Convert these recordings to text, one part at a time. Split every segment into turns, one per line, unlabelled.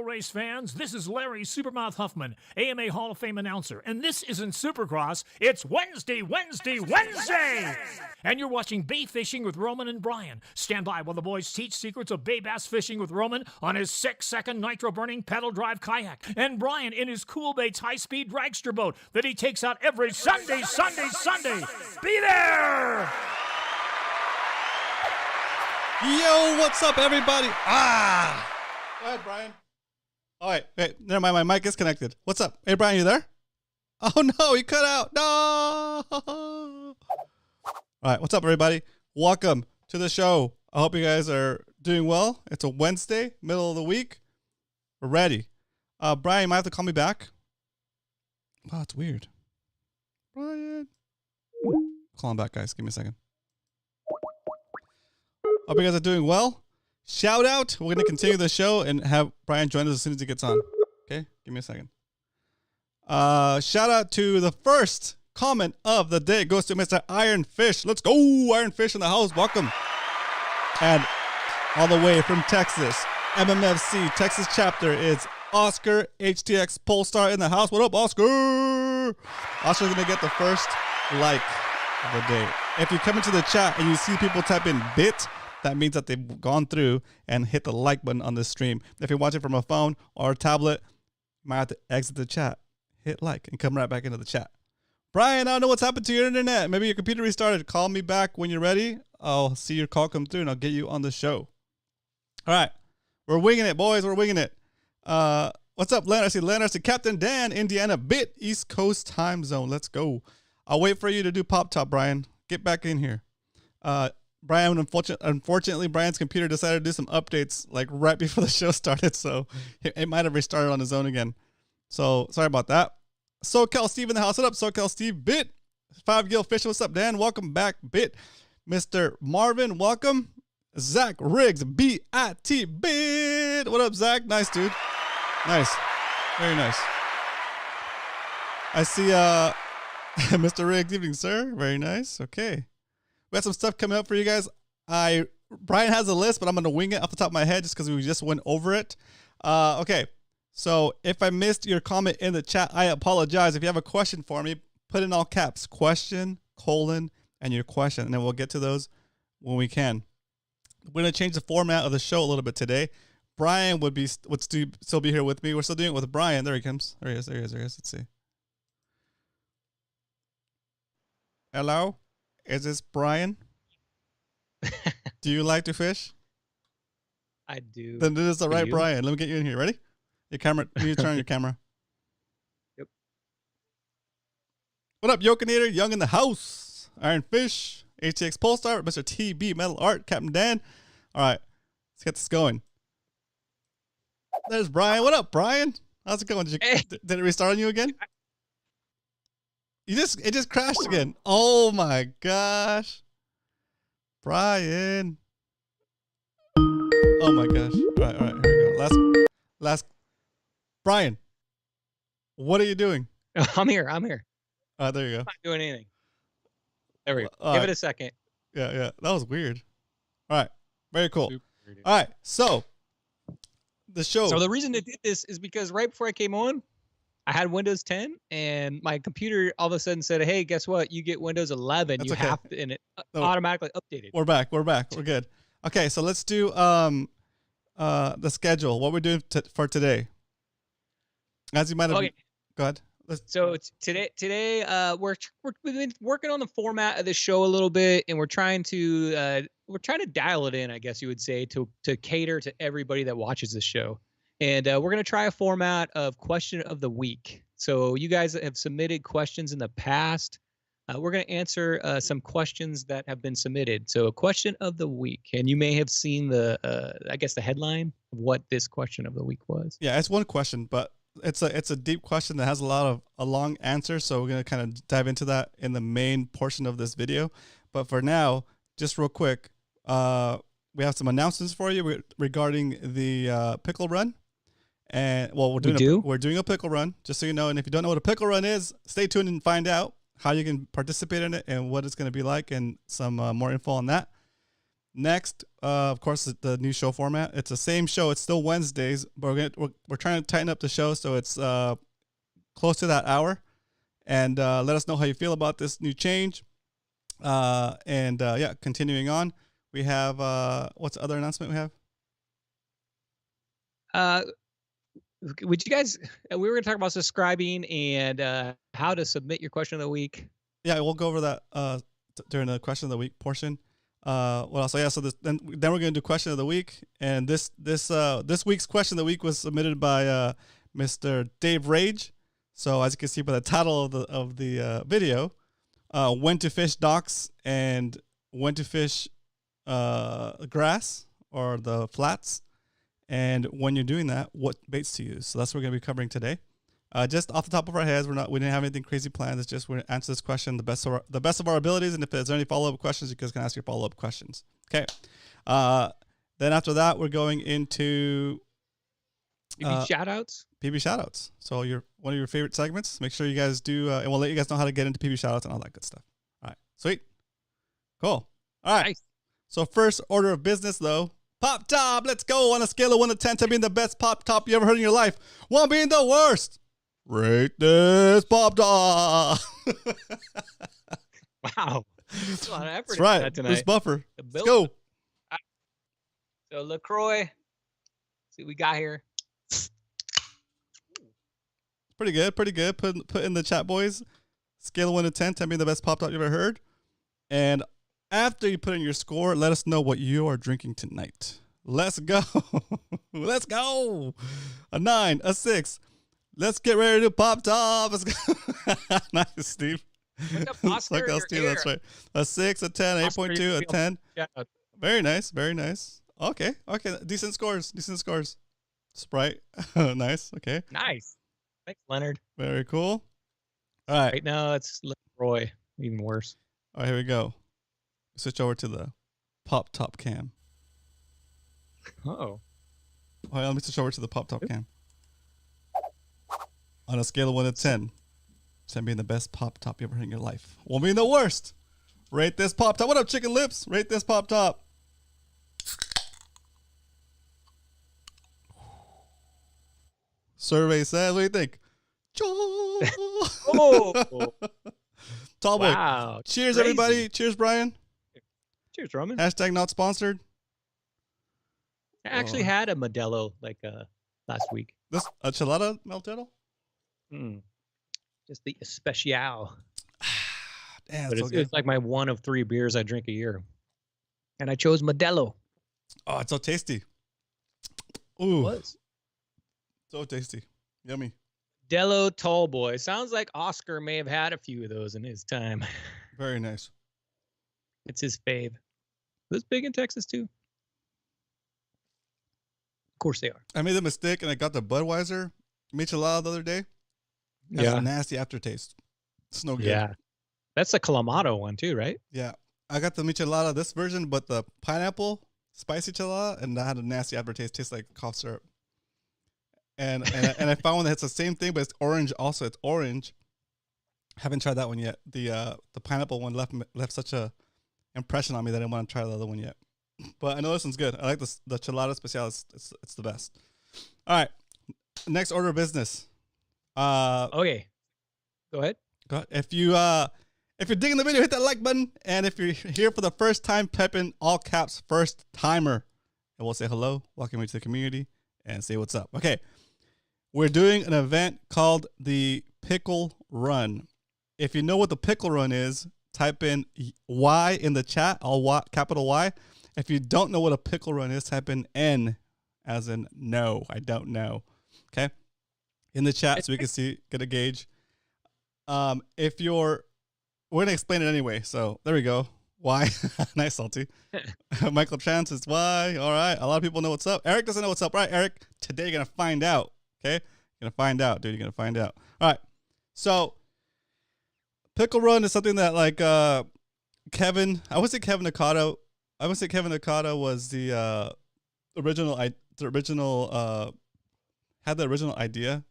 race fans. This is Larry Supermouth Huffman, AMA Hall of Fame announcer. And this isn't Supercross, it's Wednesday! And you're watching Bay Fishing with Roman and Brian. Stand by while the boys teach secrets of bay bass fishing with Roman on his 6-second nitro-burning pedal drive kayak. And Brian in his Cool Baits high-speed dragster boat that he takes out every Sunday! Be there!
Yo, what's up, everybody? Go ahead, Brian. All right, wait, never mind. My mic is connected. What's up? Hey, Brian, you there? Oh, no, he cut out. No. All right, what's up, everybody? Welcome to the show. I hope you guys are doing well. It's a Wednesday, middle of the week. We're ready. Brian, you might have to call me back. Oh, it's weird. Brian. Call him back, guys. Give me a second. Hope you guys are doing well. Shout out. We're going to continue the show and have Brian join us as soon as he gets on. Okay? Give me a second. Shout out to the first comment of the day. It goes to Mr. Iron Fish. Let's go, Iron Fish in the house. Welcome. And all the way from Texas, MMFC, Texas chapter, is Oscar HTX Polestar in the house. What up, Oscar? Oscar's going to get the first like of the day. If you come into the chat and you see people type in bit, that means that they've gone through and hit the like button on this stream. If you're watching from a phone or a tablet, you might have to exit the chat, hit like, and come right back into the chat. Brian, I don't know what's happened to your internet. Maybe your computer restarted. Call me back when you're ready. I'll see your call come through, and I'll get you on the show. All right. We're winging it, boys. We're winging it. What's up, Leonard? I see Leonard. I see Captain Dan, Indiana, bit East Coast time zone. Let's go. I'll wait for you to do Pop Top, Brian. Get back in here. Brian, unfortunately, Brian's computer decided to do some updates like right before the show started, so it might have restarted on his own again. So sorry about that. SoCal Steve in the house. What up, SoCal Steve? Bit 5 Gil Fish. What's up, Dan? Welcome back, Bit. Mr. Marvin, welcome. Zach Riggs, B-I-T, Bit. What up, Zach? Nice, dude. Nice. Very nice. I see Mr. Riggs, evening, sir. Very nice. Okay. We got some stuff coming up for you guys. Brian has a list, but I'm going to wing it off the top of my head just because we just went over it. Okay. So if I missed your comment in the chat, I apologize. If you have a question for me, put in all caps, question, colon, and your question, and then we'll get to those when we can. We're going to change the format of the show a little bit today. Brian would still be here with me. We're still doing it with Brian. There he comes. There he is. Let's see. Hello? Is this Brian? Do you like to fish?
I do.
Then this is the right Brian. Let me get you in here. Ready? Your camera. You turn on your camera.
Yep.
What up, Yokinator? Young in the house. Iron Fish. HTX Polestar. Mr. TB Metal Art. Captain Dan. All right. Let's get this going. There's Brian. What up, Brian? How's it going? Did it restart on you again? It just crashed again. Oh my gosh. Brian. Oh my gosh. All right, here we go. Last. Brian, what are you doing?
I'm here.
There you go.
I'm not doing anything. There we go. Give it a second.
Yeah. That was weird. All right. Very cool. All right. So the show.
So the reason I did this is because right before I came on, I had Windows 10 and my computer all of a sudden said, "Hey, guess what? You get Windows 11.
That's
you
okay.
have to," and it automatically updated.
We're back. We're good. Okay, so let's do the schedule. What we're doing for today. As you might have.
Okay.
Go ahead.
So today, we've been working on the format of the show a little bit, and we're trying to dial it in, I guess you would say, to cater to everybody that watches the show. And we're going to try a format of question of the week. So you guys that have submitted questions in the past, we're going to answer some questions that have been submitted. So a question of the week. And you may have seen the headline of what this question of the week was.
Yeah, it's one question, but it's a deep question that has a long answer. So we're going to kind of dive into that in the main portion of this video. But for now, just real quick, we have some announcements for you regarding the pickle run. And well, we're doing a pickle run, just so you know. And if you don't know what a pickle run is, stay tuned and find out how you can participate in it and what it's going to be like, and some more info on that. Next, of course, the new show format. It's the same show. It's still Wednesdays, but we're trying to tighten up the show so it's close to that hour. And let us know how you feel about this new change. Yeah, continuing on, we have what's the other announcement we have?
Would you guys? We were going to talk about subscribing and how to submit your question of the week.
Yeah, we'll go over that during the question of the week portion. What else? So yeah, so then we're going to do question of the week, and this week's question of the week was submitted by Mr. Dave Rage. So as you can see by the title of the video, when to fish docks and when to fish grass or the flats, and when you're doing that, what baits to use. So that's what we're going to be covering today. Just off the top of our heads, we didn't have anything crazy planned. It's just we're going to answer this question the best of our abilities, and if there's any follow-up questions, you guys can ask your follow-up questions. Okay. Then after that, we're going into
PB shoutouts.
PB shoutouts. So one of your favorite segments. Make sure you guys do, and we'll let you guys know how to get into PB shoutouts and all that good stuff. All right, sweet, cool. All right. Nice. So first order of business, though, Pop Top. Let's go on a scale of 1 to 10. 10 being the best Pop Top you ever heard in your life. 1 being the worst. Rate this Pop Top.
Wow, that's a lot of effort.
That's right.
Tonight.
Bruce Buffer. Let's go.
So LaCroix. See what we got here.
Pretty good. Put in the chat, boys. Scale of 1 to 10. 10 being the best Pop Top you ever heard. And after you put in your score, let us know what you are drinking tonight. Let's go. Let's go. A 9, a 6. Let's get ready to pop top. Let's go. Nice, Steve.
What's up, Oscar?
Like us, Steve. That's right. A 6, a 10, 8.2, a 10. Very nice. Very nice. Okay. Decent scores. Sprite. Nice. Okay.
Nice. Thanks, Leonard.
Very cool. All right.
Right now, it's LaCroix. Even worse.
All right, here we go. Switch over to the Pop Top cam.
Oh.
All right, let me switch over to the Pop Top cam. On a scale of 1 to 10, 10 being the best Pop Top you ever heard in your life. 1 being the worst. Rate this Pop Top. What up, Chicken Lips? Rate this Pop Top. Survey says, what do you think?
Oh.
Tall boy.
Wow.
Cheers,
crazy.
everybody. Cheers, Brian.
Cheers, Roman.
Hashtag not sponsored.
I actually had a Modelo last week.
This a Chelada Meltero?
Just the Especial.
Damn,
but
so
it's like my 1 of 3 beers I drink a year. And I chose Modelo.
Oh, it's so tasty. Ooh.
It was.
So tasty. Yummy.
Modelo Tall Boy. Sounds like Oscar may have had a few of those in his time.
Very nice.
It's his fave. Was big in Texas too? Of course they are.
I made the mistake and I got the Budweiser Michelada the other day. It has a nasty aftertaste. It's no good.
Yeah. That's the Clamato one too, right?
Yeah. I got the Michelada, this version, but the pineapple spicy Chelada, and that had a nasty aftertaste. Tastes like cough syrup. And I found one that has the same thing, but it's orange also. It's orange. Haven't tried that one yet. The pineapple one left such a impression on me that I didn't want to try the other one yet. But I know this one's good. I like the Chelada Special. It's the best. All right. Next order of business.
Okay. Go ahead.
If you're digging the video, hit that like button. And if you're here for the first time, type in all caps first timer. And we'll say hello, welcome you to the community, and say what's up. Okay. We're doing an event called the Pickle Run. If you know what the Pickle Run is, type in Y in the chat, capital Y. If you don't know what a Pickle Run is, type in N as in no, I don't know. Okay. In the chat so we can get a gauge. We're going to explain it anyway. So there we go. Y. Nice, Salty. Michael Chan says Y. All right. A lot of people know what's up. Eric doesn't know what's up. Right, Eric? Today you're going to find out. Okay. You're going to find out, dude. You're going to find out. All right. So Pickle Run is something that like Kevin, I would say Kevin Nakata was the original had the original idea,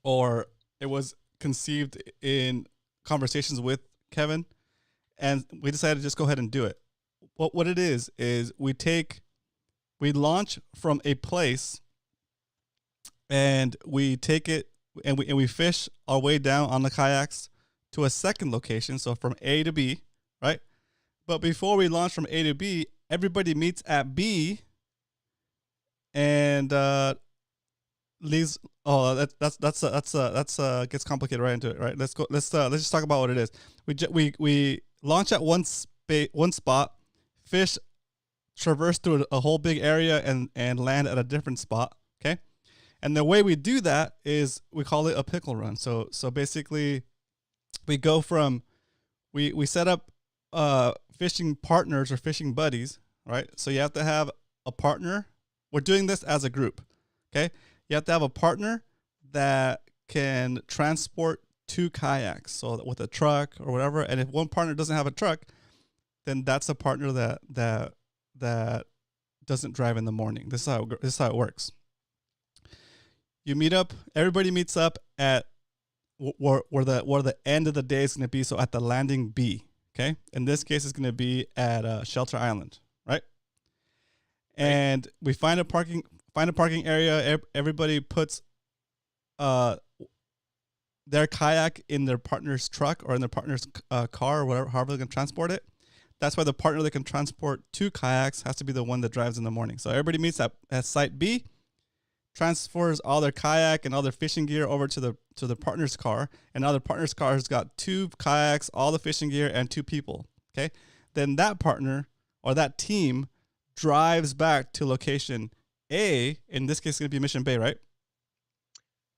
or it was conceived in conversations with Kevin, and we decided to just go ahead and do it. what it is we launch from a place, and we take it and we fish our way down on the kayaks to a second location. So from A to B, right? But before we launch from A to B, everybody meets at B, and leaves. Oh, that's gets complicated right into it, right? Let's just talk about what it is. We launch at one spot, fish, traverse through a whole big area, and land at a different spot. Okay, and the way we do that is we call it a pickle run. So basically, we go from we set up fishing partners or fishing buddies, right? So you have to have a partner. We're doing this as a group, okay? You have to have a partner that can transport 2 kayaks, so with a truck or whatever. And if one partner doesn't have a truck, then that's a partner that doesn't drive in the morning. This is how it works. You meet up. Everybody meets up at where the end of the day is going to be. So at the landing B. Okay. In this case, it's going to be at Shelter Island, right? And we find a parking area. Everybody puts their kayak in their partner's truck or in their partner's car or whatever, however they can transport it. That's why the partner that can transport 2 kayaks has to be the one that drives in the morning. So everybody meets at site B, transfers all their kayak and all their fishing gear over to the partner's car, and now the partner's car has got 2 kayaks, all the fishing gear, and 2 people. Okay, then that partner or that team drives back to location A. In this case, it's going to be Mission Bay, right?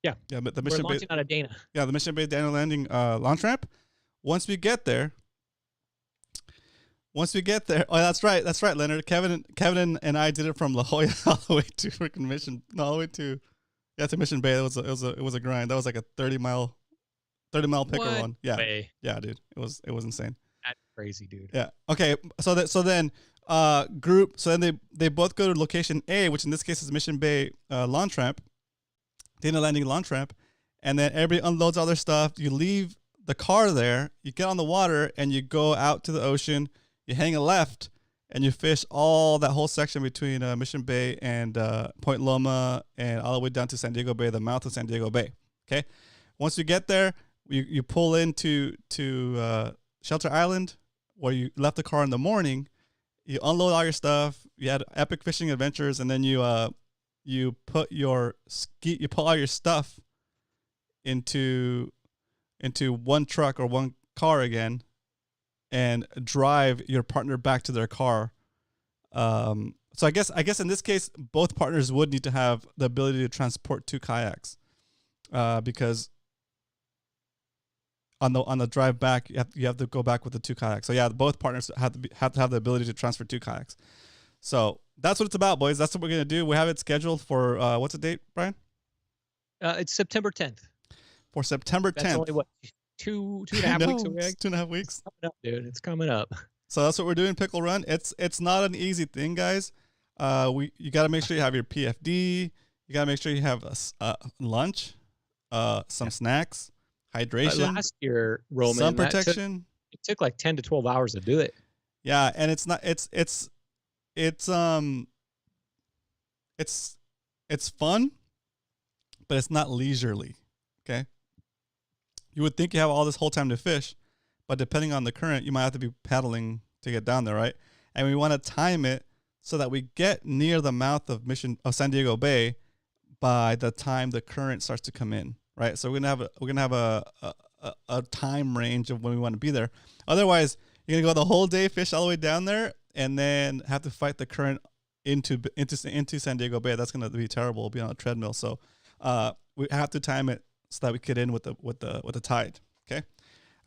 Yeah.
Yeah, but the
We're
Mission Bay
launching out of Dana.
Yeah, the Mission Bay Dana Landing launch ramp. Once we get there, oh, that's right, Leonard. Kevin and I did it from La Jolla all the way to freaking Mission, no, all the way to Mission Bay. It was a grind. That was like a 30-mile picker run. Yeah, yeah, dude. It was insane.
That's crazy, dude.
Yeah. Okay. So then they both go to location A, which in this case is Mission Bay launch ramp, Dana Landing launch ramp, and then everybody unloads all their stuff. You leave the car there. You get on the water and you go out to the ocean. You hang a left and you fish all that whole section between Mission Bay and Point Loma and all the way down to San Diego Bay, the mouth of San Diego Bay. Okay. Once you get there, you pull into Shelter Island, where you left the car in the morning. You unload all your stuff. You had epic fishing adventures, and then you put all your stuff into one truck or one car again, and drive your partner back to their car. So I guess in this case, both partners would need to have the ability to transport 2 kayaks, because on the drive back, you have to go back with the 2 kayaks. So yeah, both partners have to have the ability to transfer 2 kayaks. So that's what it's about, boys. That's what we're gonna do. We have it scheduled for what's the date, Brian?
It's September 10th.
For September 10th. That's
only what, two and a half weeks away.
It's 2.5 weeks.
It's coming up, dude. It's coming up.
So that's what we're doing, Pickle Run. It's not an easy thing, guys. You got to make sure you have your PFD. You got to make sure you have a lunch, some snacks, hydration.
Last year, Roman,
sun protection.
It took like 10 to 12 hours to do it.
Yeah, and it's fun, but it's not leisurely. Okay. You would think you have all this whole time to fish, but depending on the current, you might have to be paddling to get down there, right? And we want to time it so that we get near the mouth of San Diego Bay by the time the current starts to come in, right? So we're gonna have a time range of when we want to be there. Otherwise, you're gonna go the whole day, fish all the way down there, and then have to fight the current into San Diego Bay. That's gonna be terrible. We'll be on a treadmill. So we have to time it so that we get in with the tide. Okay.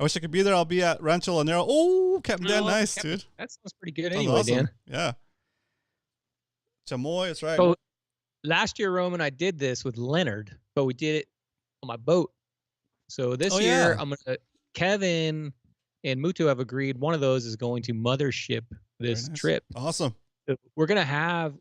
I wish I could be there. I'll be at Rancho Lanero. Oh, Captain Dan, nice, dude.
That sounds pretty good anyway, awesome. Dan.
Yeah. Chamoy, that's right.
So last year, Roman, I did this with Leonard, but we did it on my boat. So this year, Kevin and Mutu have agreed one of those is going to mothership this trip.
Awesome.
So we're going to have,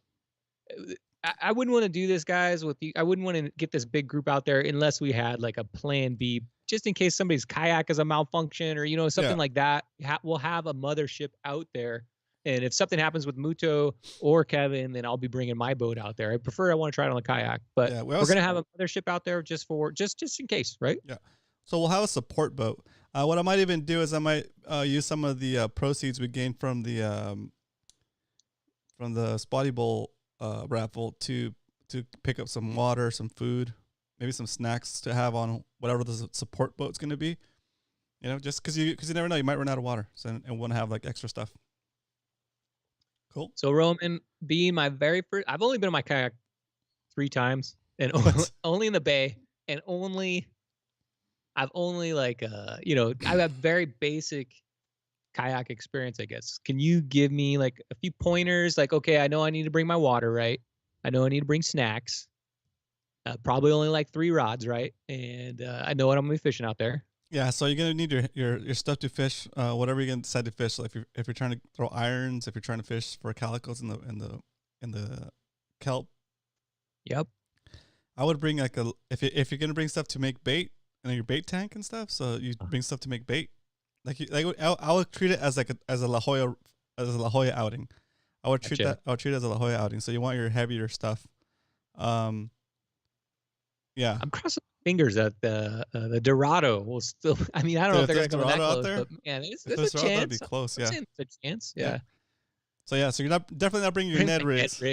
I wouldn't want to do this, guys, with you. I wouldn't want to get this big group out there unless we had like a plan B, just in case somebody's kayak is a malfunction or, something like that. We'll have a mothership out there And if something happens with Muto or Kevin, then I'll be bringing my boat out there. I want to try it on the kayak, but
Yeah,
we're going to have a mothership out there just in case, right?
Yeah. So we'll have a support boat. What I might even do is I might use some of the proceeds we gained from the Spotty Bowl raffle to pick up some water, some food, maybe some snacks to have on whatever the support boat's going to be. You know, just because you never know, you might run out of water, and want to have like extra stuff. Cool.
So Roman, being my very first, I've only been in my kayak 3 times, and only in the bay, and I've only like I have very basic kayak experience, I guess. Can you give me like a few pointers? Like, okay, I know I need to bring my water, right? I know I need to bring snacks. Probably only like 3 rods, right? And I know what I'm gonna be fishing out there.
Yeah, so you're gonna need your stuff to fish, whatever you're gonna decide to fish. So if you're trying to throw irons, if you're trying to fish for calicos in the kelp. Yep. I would bring like if you're gonna bring stuff to make bait and your bait tank and stuff. So you bring stuff to make bait. I would treat it as a La Jolla outing. I would treat it as a La Jolla outing. So you want your heavier stuff. Yeah.
I'm crossing fingers that the Dorado will still. I mean, I don't know if they're going to come that close, but man, there's a chance.
That'd be close. Yeah.
There's a chance. Yeah.
So yeah, so you're definitely not bringing your Ned rigs.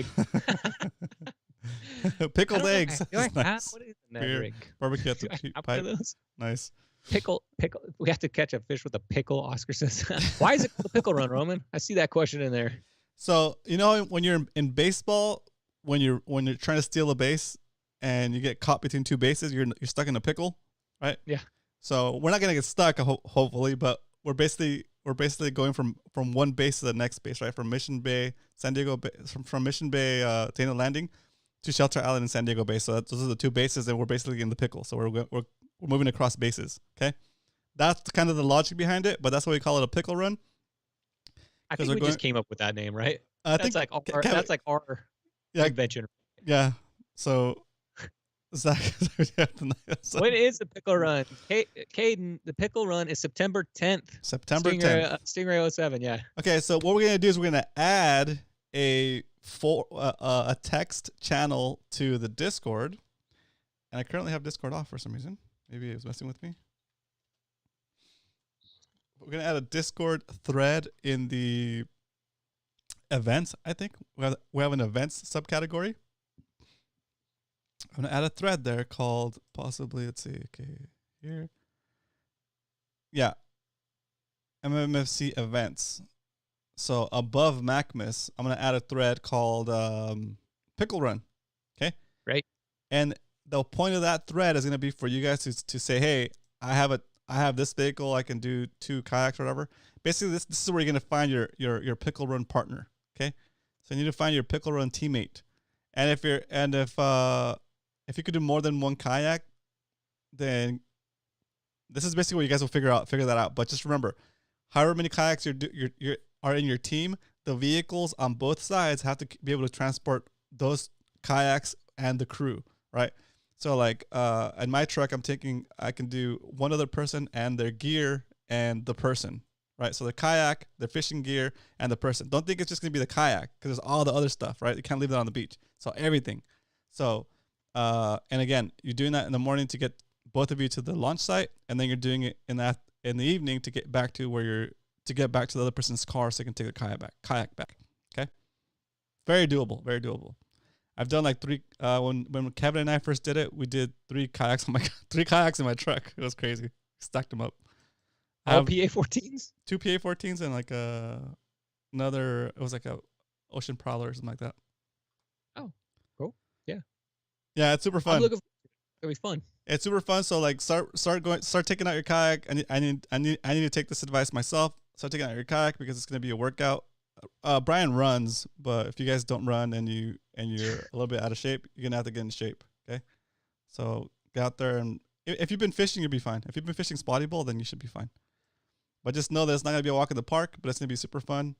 Pickled eggs.
Nice. What is a Ned rig?
Barbecue at the pipe. Nice.
Pickle. We have to catch a fish with a pickle. Oscar says. Why is it called the pickle run, Roman? I see that question in there.
So you know when you're in baseball, when you're trying to steal a base and you get caught between 2 bases, you're stuck in a pickle, right?
Yeah.
So we're not gonna get stuck, hopefully, but we're basically going from one base to the next base, right? From Mission Bay, San Diego Bay, from Mission Bay, Dana Landing, to Shelter Island and San Diego Bay. So those are the 2 bases, and we're basically in the pickle. So we're moving across bases. Okay, that's kind of the logic behind it, but that's why we call it a pickle run.
I think we just came up with that name, right? That's like our invention.
Yeah. So. Zach,
when is the pickle run? Caden, the pickle run is September 10th.
September 10th.
Stingray 07, yeah.
Okay, so what we're gonna do is we're gonna add a text channel to the Discord, and I currently have Discord off for some reason. Maybe it was messing with me. We're gonna add a Discord thread in the events. I think we have an events subcategory. I'm going to add a thread there called possibly, let's see, okay, here. Yeah. MMFC events. So above Macmas, I'm going to add a thread called Pickle Run. Okay.
Right.
And the point of that thread is going to be for you guys to say, hey, I have this vehicle. I can do 2 kayaks or whatever. Basically, this is where you're going to find your Pickle Run partner. Okay. So you need to find your Pickle Run teammate. And if you could do more than 1 kayak, then this is basically what you guys will figure that out. But just remember, however many kayaks you are in your team, the vehicles on both sides have to be able to transport those kayaks and the crew, right? So like in my truck, I can do 1 other person and their gear and the person, right? So the kayak, the fishing gear, and the person. Don't think it's just gonna be the kayak because there's all the other stuff, right? You can't leave that on the beach. So everything. So and again, you're doing that in the morning to get both of you to the launch site, and then you're doing it in the evening to get back to the other person's car so you can take the kayak back. Okay, very doable, very doable. I've done like 3 when Kevin and I first did it, we did 3 kayaks in my truck. It was crazy. Stacked them up.
All PA-14s?
2 PA-14s and like another. It was like a Ocean Prowler or something like that.
Oh, cool. Yeah.
Yeah, it's super fun.
It'll be fun.
It's super fun. So like start taking out your kayak. I need to take this advice myself. Start taking out your kayak because it's gonna be a workout. Brian runs, but if you guys don't run and you're a little bit out of shape, you're gonna have to get in shape. Okay, so get out there, and if you've been fishing, you'll be fine. If you've been fishing Spotty Bowl, then you should be fine. But just know that it's not gonna be a walk in the park, but it's gonna be super fun,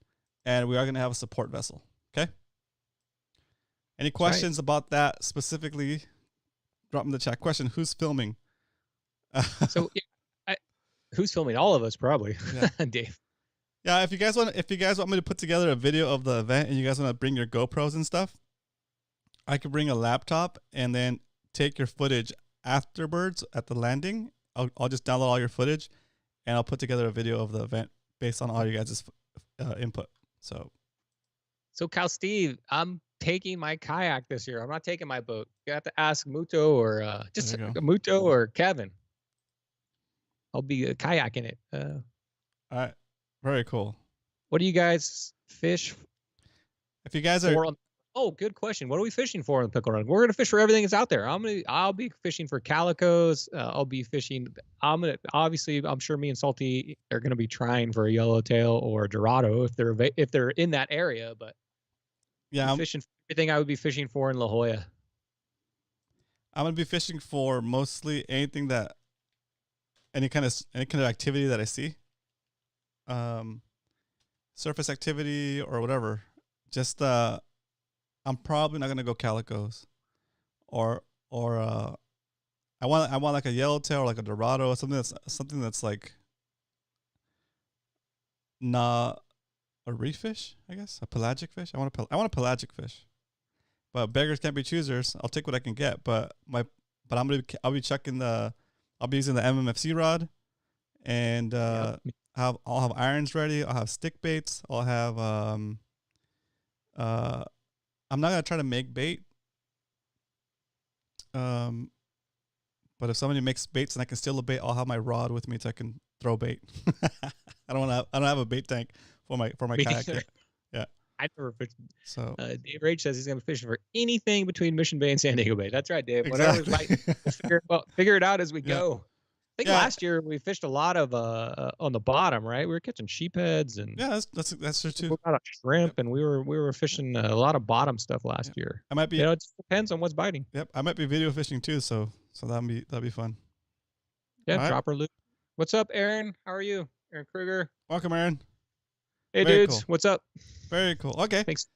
and we are gonna have a support vessel. Okay. Any questions about that specifically? Drop in the chat. Question: who's filming?
So, who's filming? All of us, probably. Yeah. Dave.
Yeah, if you guys want me to put together a video of the event and you guys want to bring your GoPros and stuff, I could bring a laptop and then take your footage afterwards at the landing. I'll just download all your footage and I'll put together a video of the event based on all you guys' input. So
Cal Steve, I'm taking my kayak this year. I'm not taking my boat. You have to ask Muto or just
There you go.
Muto or Kevin. I'll be kayaking it.
all right, very cool.
What do you guys fish
If you guys are
for? Oh, good question. What are we fishing for on the Pickle Run? We're gonna fish for everything that's out there. I'll be fishing for calicos. I'll be fishing. Obviously, I'm sure me and Salty are gonna be trying for a yellowtail or a dorado if they're in that area. But
yeah,
I'm fishing for everything I would be fishing for in La Jolla.
I'm gonna be fishing for mostly anything that any kind of activity that I see, surface activity or whatever. Just I'm probably not gonna go calicos, or I want like a yellowtail or like a dorado or something that's like not a reef fish, I guess, a pelagic fish. I want a pelagic fish, but beggars can't be choosers. I'll take what I can get, but I'll be using the MMFC rod, and I'll have irons ready. I'll have stick baits. I'll have I'm not gonna try to make bait. But if somebody makes baits and I can steal a bait, I'll have my rod with me so I can throw bait. I don't have a bait tank for my kayak yet. Yeah.
I never fished.
So
Dave Rage says he's gonna be fishing for anything between Mission Bay and San Diego Bay. That's right, Dave. Whatever's
exactly.
biting, we'll figure it out as we
Yeah.
go. I think last year we fished a lot of on the bottom, right? We were catching sheepheads and
that's true too.
a lot of shrimp, and we were fishing a lot of bottom stuff last year.
I might be.
It just depends on what's biting.
Yep, I might be video fishing too. So that'll be fun.
Yeah,
All right.
dropper loop. What's up, Aaron? How are you, Aaron Kruger?
Welcome, Aaron.
Hey,
Very
dudes.
cool.
What's up?
Very cool. Okay.
Thanks for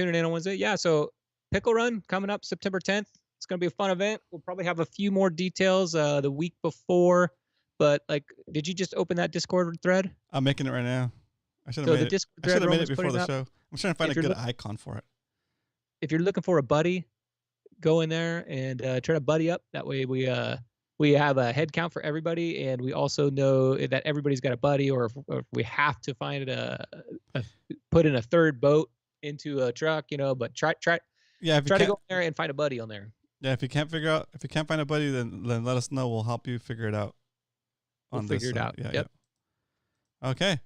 tuning in on Wednesday. Yeah, so Pickle Run coming up September 10th. It's going to be a fun event. We'll probably have a few more details the week before. But, did you just open that Discord thread?
I'm making it right now. I should have made it before the show. I'm trying to find a good icon for it.
If you're looking for a buddy, go in there and try to buddy up. That way we have a head count for everybody, and we also know that everybody's got a buddy, or if we have to find put in a third boat into a truck, but try to go in there and find a buddy on there.
Yeah, if you can't find a buddy, then let us know. We'll help you figure it out.
We'll figure it out.
Yeah,
yep.
Yeah. Okay.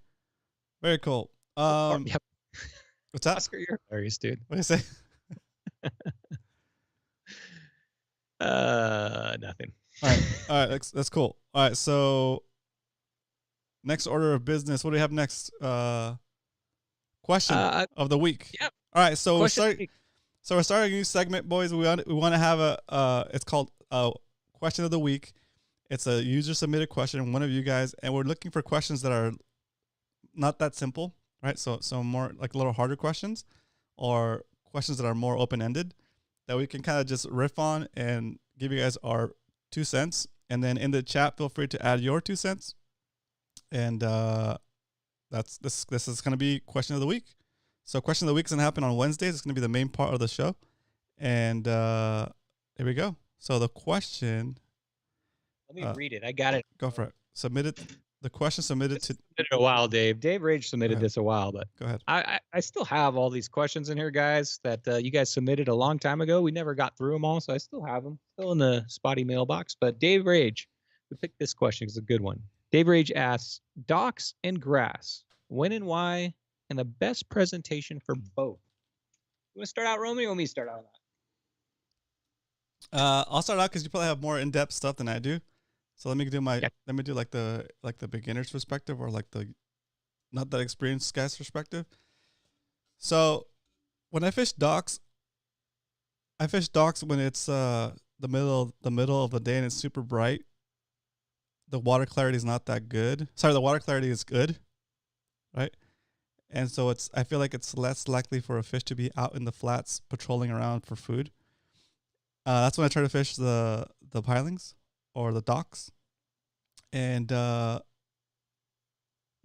Very cool.
Yep.
What's that?
Oscar, you're hilarious, dude.
What do you say?
Nothing.
All right. That's cool. All right. So, next order of business. What do we have next? Question of the week.
Yep.
All right. So we're starting a new segment, boys. We want to have it's called Question of the Week. It's a user submitted question, one of you guys, and we're looking for questions that are not that simple, right? So more like a little harder questions, or questions that are more open ended, that we can kind of just riff on and give you guys our 2 cents. And then in the chat, feel free to add your 2 cents. And this is going to be Question of the Week. So Question of the Week is going to happen on Wednesdays. It's going to be the main part of the show. And here we go. So the question.
Let me read it. I got it.
Go for it. The question submitted to.
Submitted a while, Dave. Dave Rage submitted this a while, but
go ahead.
I still have all these questions in here, guys, that you guys submitted a long time ago. We never got through them all, so I still have them. Still in the spotty mailbox. But Dave Rage, we picked this question. It's a good one. Dave Rage asks, docks and grass, when and why, and the best presentation for both. You want to start out, Romy, or want me to start out on that?
I'll start out because you probably have more in-depth stuff than I do. So let me do like the beginner's perspective, or like the not that experienced guy's perspective. So when I fish docks when it's the middle of the day and it's super bright. The water clarity is not that good. Sorry, the water clarity is good, right? And so I feel like it's less likely for a fish to be out in the flats patrolling around for food. That's when I try to fish the pilings or the docks. And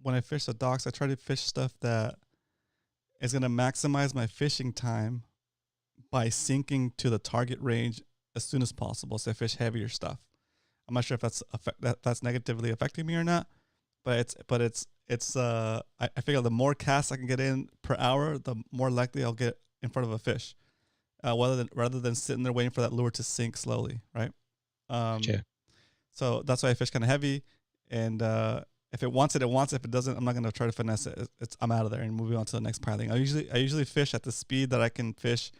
when I fish the docks, I try to fish stuff that is going to maximize my fishing time by sinking to the target range as soon as possible. So I fish heavier stuff. I'm not sure if that's negatively affecting me or not, but I figure the more casts I can get in per hour, the more likely I'll get in front of a fish, rather than sitting there waiting for that lure to sink slowly, right?
Gotcha.
So that's why I fish kind of heavy, and if it wants it, it wants it. If it doesn't, I'm not gonna try to finesse it. I'm out of there and moving on to the next piling. I usually fish at the speed that I can fish,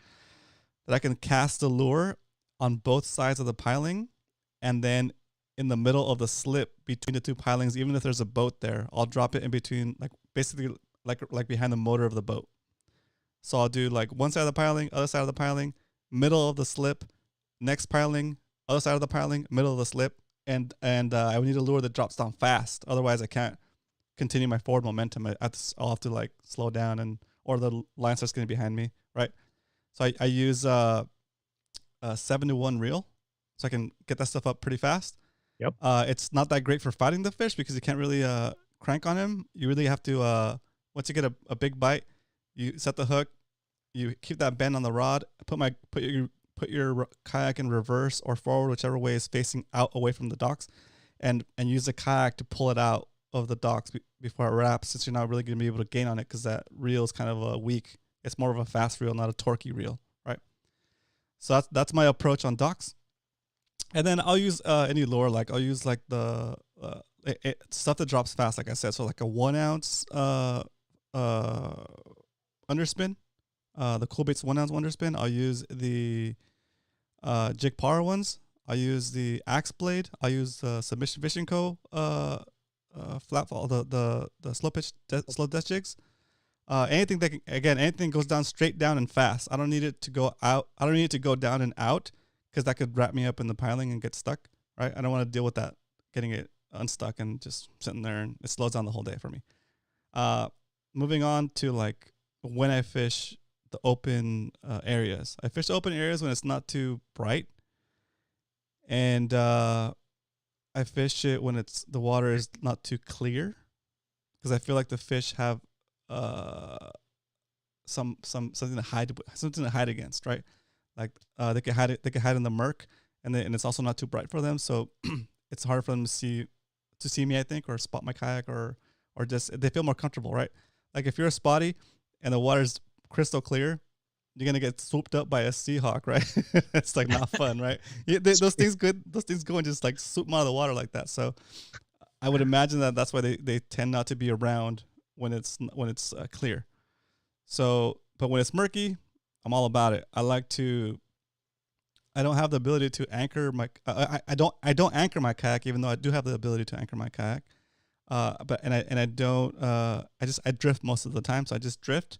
that I can cast the lure on both sides of the piling, and then in the middle of the slip between the two pilings, even if there's a boat there, I'll drop it in between, like basically like behind the motor of the boat. So I'll do like one side of the piling, other side of the piling, middle of the slip, next piling, other side of the piling, middle of the slip, and I would need a lure that drops down fast. Otherwise, I can't continue my forward momentum. I'll have to like slow down, or the line starts getting behind me, right? So I use a 7-to-1 reel, so I can get that stuff up pretty fast.
Yep.
It's not that great for fighting the fish because you can't really crank on him. You really have to once you get a big bite, you set the hook, you keep that bend on the rod, put your kayak in reverse or forward, whichever way is facing out away from the docks, and use the kayak to pull it out of the docks before it wraps, since you're not really going to be able to gain on it because that reel is kind of weak. It's more of a fast reel, not a torquey reel, right? So that's my approach on docks. And then I'll use any lure, like I'll use like the stuff that drops fast, like I said. So like a 1 ounce underspin, the Cool Baits 1 ounce underspin. I'll use the Jig Power ones. I'll use the Axe Blade. I'll use the Submission Fishing Co. Flat fall, the slow death jigs. Anything that anything goes down straight down and fast. I don't need it to go out. I don't need it to go down and out, because that could wrap me up in the piling and get stuck, right? I don't want to deal with that, getting it unstuck and just sitting there, and it slows down the whole day for me. Moving on to like when I fish the open areas. I fish open areas when it's not too bright, and I fish it when the water is not too clear, because I feel like the fish have something to hide against, right? Like they can hide in the murk, and it's also not too bright for them, so it's hard for them to see me, I think, or spot my kayak, or just they feel more comfortable, right? Like if you're a spotty and the water's crystal clear, you're gonna get swooped up by a Seahawk, right? It's like not fun, right? Those things go and just like swoop them out of the water like that. So I would imagine that's why they tend not to be around when it's clear. So, but when it's murky, I'm all about it. I don't have the ability to anchor my. I don't anchor my kayak, even though I do have the ability to anchor my kayak. I drift most of the time, so I just drift,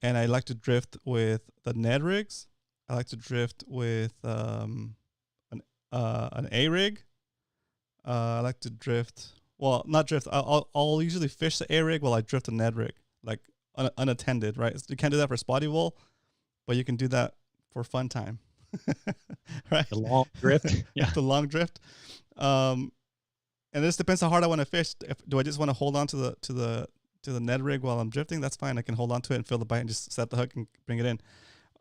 and I like to drift with the Ned rigs. I like to drift with an A rig. I like to drift. Well, not drift. I'll usually fish the A rig while I drift the Ned rig, like unattended, right? You can't do that for spotty wool, but you can do that for fun time, right?
The long drift, yeah.
The long drift. And this depends how hard I want to fish. Do I just want to hold on to the Ned rig while I'm drifting? That's fine. I can hold on to it and feel the bite and just set the hook and bring it in.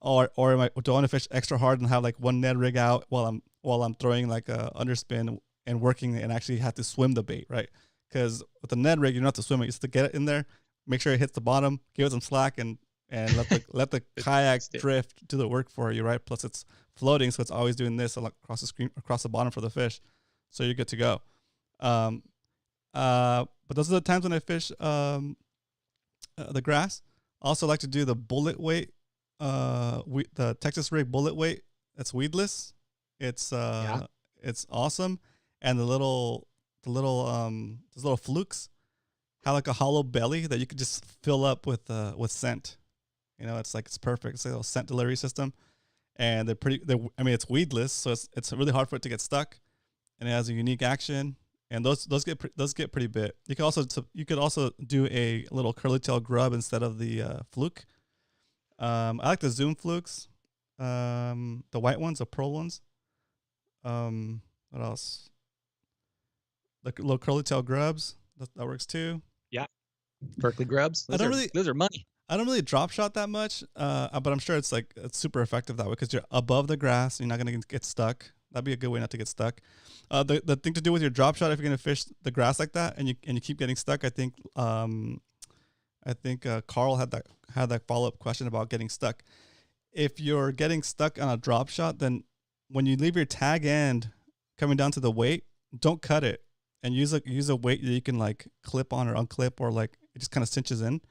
Or do I want to fish extra hard and have like one Ned rig out while I'm throwing like a underspin and working and actually have to swim the bait, right? Because with the Ned rig, you don't have to swim it. You just have to get it in there, make sure it hits the bottom, give it some slack, and let the kayak drift, do the work for you, right? Plus it's floating, so it's always doing this across the screen, across the bottom for the fish, so you're good to go. But those are the times when I fish the grass. I also like to do the bullet weight, the Texas rig bullet weight. That's weedless. It's awesome, and the little flukes have like a hollow belly that you could just fill up with scent. You know, it's perfect. It's like a little scent delivery system, and it's weedless, so it's really hard for it to get stuck, and it has a unique action. And those get pretty big. You could also do a little curly tail grub instead of the fluke. I like the Zoom flukes, the white ones, the pearl ones. What else? The little curly tail grubs, that works too.
Yeah, Berkeley grubs. Those are money.
I don't really drop shot that much, but I'm sure it's super effective that way because you're above the grass. You're not gonna get stuck. That'd be a good way not to get stuck. The thing to do with your drop shot if you're gonna fish the grass like that and you keep getting stuck, I think Carl had that follow up question about getting stuck. If you're getting stuck on a drop shot, then when you leave your tag end coming down to the weight, don't cut it and use a weight that you can like clip on or unclip or like it just kind of cinches in.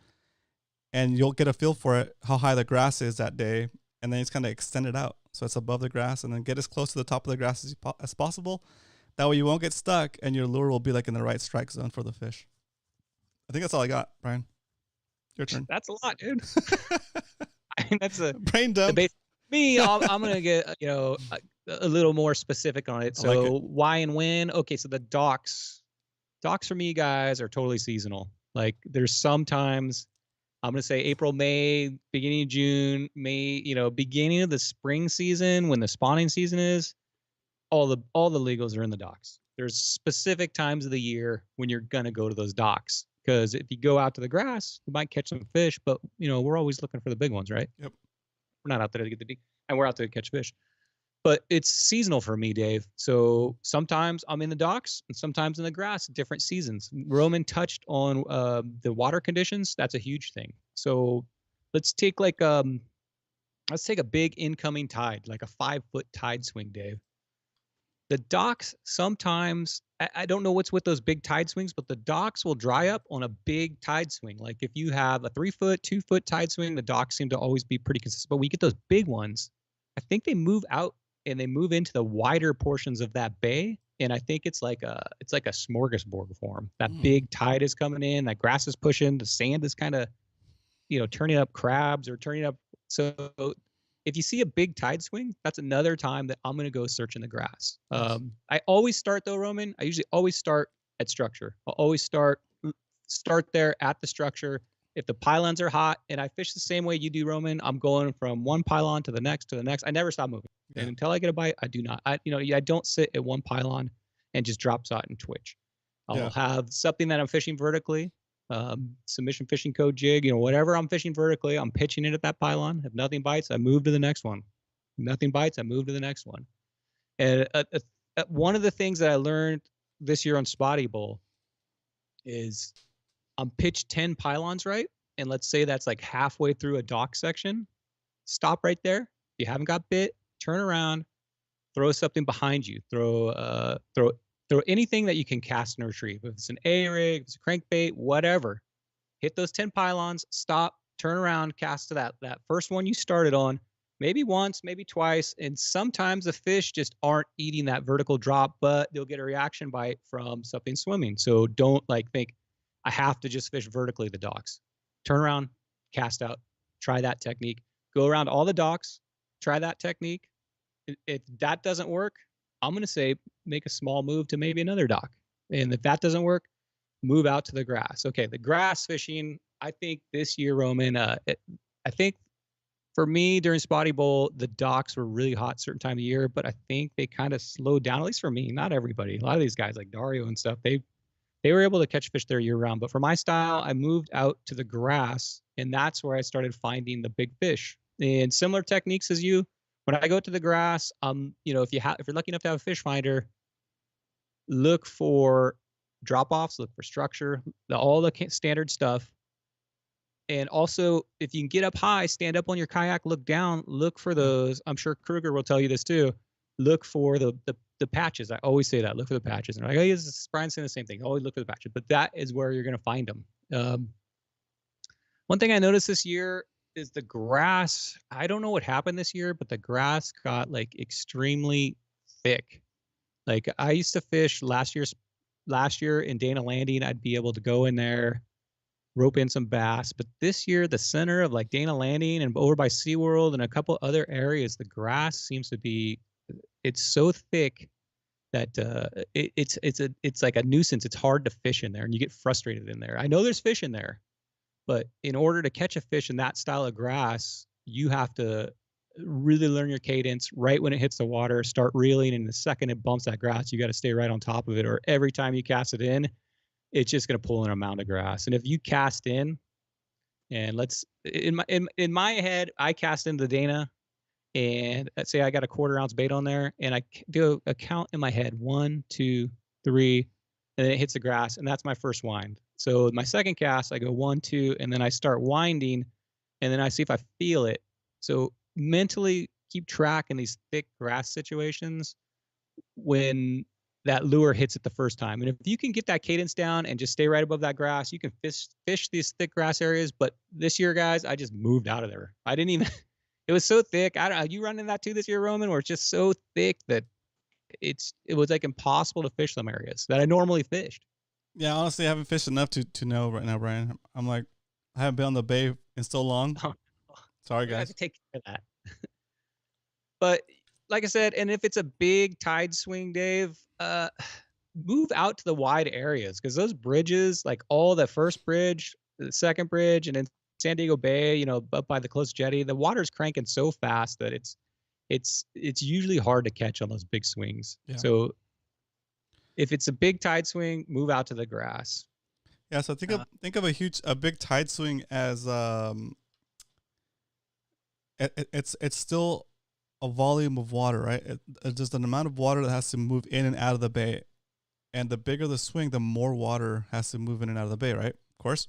And you'll get a feel for it, how high the grass is that day, and then it's kind of extend it out so it's above the grass, and then get as close to the top of the grass as possible. That way you won't get stuck, and your lure will be like in the right strike zone for the fish. I think that's all I got, Brian. Your turn.
That's a lot, dude. I mean, that's a
brain dump.
Me, I'm gonna get a little more specific on it. So like why and when? Okay, so the docks for me, guys, are totally seasonal. Like there's sometimes. I'm going to say April, May, beginning of June, May, beginning of the spring season when the spawning season is, all the legals are in the docks. There's specific times of the year when you're going to go to those docks because if you go out to the grass, you might catch some fish, but we're always looking for the big ones, right?
Yep.
We're not out there to get the big, and we're out there to catch fish. But it's seasonal for me, Dave. So sometimes I'm in the docks and sometimes in the grass, different seasons. Roman touched on the water conditions. That's a huge thing. So let's take a big incoming tide, like a 5-foot tide swing, Dave. The docks sometimes, I don't know what's with those big tide swings, but the docks will dry up on a big tide swing. Like if you have a 3-foot, 2-foot tide swing, the docks seem to always be pretty consistent. But when you get those big ones, I think they move out and they move into the wider portions of that bay. And I think it's like a smorgasbord for them. That big tide is coming in, that grass is pushing, the sand is kind of, turning up crabs or turning up. So if you see a big tide swing, that's another time that I'm going to go search in the grass. I always start though, Roman. I usually always start at structure. I'll always start there at the structure. If the pylons are hot and I fish the same way you do, Roman, I'm going from one pylon to the next to the next. I never stop moving. And until I get a bite, I do not. I don't sit at one pylon and just drop shot and twitch. I'll have something that I'm fishing vertically, submission fishing code jig, whatever I'm fishing vertically, I'm pitching it at that pylon. If nothing bites, I move to the next one. If nothing bites, I move to the next one. And one of the things that I learned this year on Spotty Bowl is I'm pitched 10 pylons, right? And let's say that's like halfway through a dock section. Stop right there. If you haven't got bit, turn around, throw something behind you. Throw anything that you can cast and retrieve. If it's an A-rig, if it's a crankbait, whatever. Hit those 10 pylons, stop, turn around, cast to that first one you started on, maybe once, maybe twice. And sometimes the fish just aren't eating that vertical drop, but they'll get a reaction bite from something swimming. So don't think, I have to just fish vertically the docks. Turn around, cast out, try that technique. Go around all the docks, try that technique. If that doesn't work, I'm going to say make a small move to maybe another dock. And if that doesn't work, move out to the grass. Okay, the grass fishing, I think this year, Roman, I think for me during Spotty Bowl, the docks were really hot certain time of year, but I think they kind of slowed down, at least for me, not everybody. A lot of these guys like Dario and stuff, they were able to catch fish there year round. But for my style, I moved out to the grass, and that's where I started finding the big fish. And similar techniques as you, when I go to the if you're lucky enough to have a fish finder, look for drop-offs, look for structure, all the standard stuff. And also, if you can get up high, stand up on your kayak, look down, look for those. I'm sure Kruger will tell you this too. Look for the patches. I always say that. Look for the patches. And Brian's saying the same thing. Always look for the patches. But that is where you're going to find them. One thing I noticed this year is the grass. I don't know what happened this year, but the grass got extremely thick. Like I used to fish last year in Dana Landing, I'd be able to go in there, rope in some bass. But this year, the center of Dana Landing and over by SeaWorld and a couple other areas, the grass seems to be, it's so thick that it's like a nuisance. It's hard to fish in there and you get frustrated in there. I know there's fish in there, but in order to catch a fish in that style of grass, you have to really learn your cadence right when it hits the water, start reeling. And the second it bumps that grass, you got to stay right on top of it. Or every time you cast it in, it's just going to pull in a mound of grass. And if you cast in, and in my head, I cast into Dana, and let's say I got a 1/4 ounce bait on there, and I do a count in my head, 1, 2, 3, and then it hits the grass, and that's my first wind. So my second cast, I go 1, 2, and then I start winding, and then I see if I feel it. So mentally keep track in these thick grass situations when that lure hits it the first time. And if you can get that cadence down and just stay right above that grass, you can fish these thick grass areas. But this year, guys, I just moved out of there. I didn't even, it was so thick. I don't know, you running that too this year, Roman, where it's just so thick that it was like impossible to fish some areas that I normally fished.
Yeah, honestly, I haven't fished enough to know right now, Brian. I'm like, I haven't been on the bay in so long. Sorry, guys.
I have to take care of that. But like I said, and if it's a big tide swing, Dave, move out to the wide areas, because those bridges, like all the first bridge, the second bridge, and then San Diego Bay, you know, up by the close jetty, the water's cranking so fast that it's usually hard to catch on those big swings. Yeah. So if it's a big tide swing, move out to the grass.
Yeah. So think of a big tide swing as it's still a volume of water, right? It's just an amount of water that has to move in and out of the bay. And the bigger the swing, the more water has to move in and out of the bay, right? Of course.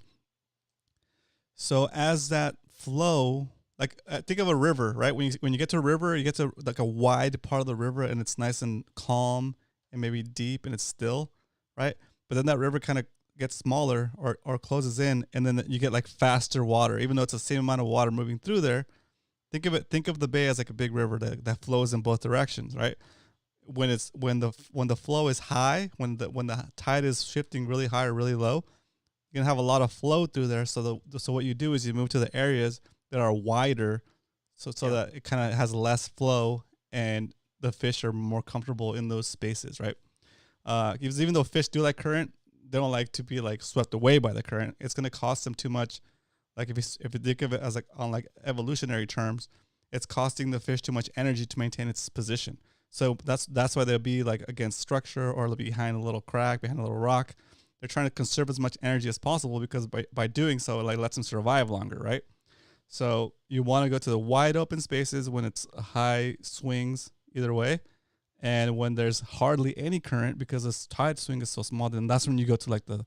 So as that flow, like think of a river, right? When you get to a river, you get to like a wide part of the river, and it's nice and calm and maybe deep and it's still, right? But then that river kind of gets smaller or closes in, and then you get like faster water, even though it's the same amount of water moving through there. Think of the bay as like a big river that flows in both directions, right? When the flow is high, when the tide is shifting really high or really low, you're gonna have a lot of flow through there. So what you do is you move to the areas that are wider, so that it kind of has less flow and the fish are more comfortable in those spaces, right? Because even though fish do like current, they don't like to be like swept away by the current. It's gonna cost them too much. Like if you think of it as like on like evolutionary terms, it's costing the fish too much energy to maintain its position. So that's why they'll be like against structure, or they'll be behind a little crack, behind a little rock. They're trying to conserve as much energy as possible, because by doing so, it like lets them survive longer, right? So you want to go to the wide open spaces when it's high swings either way, and when there's hardly any current because this tide swing is so small, then that's when you go to like the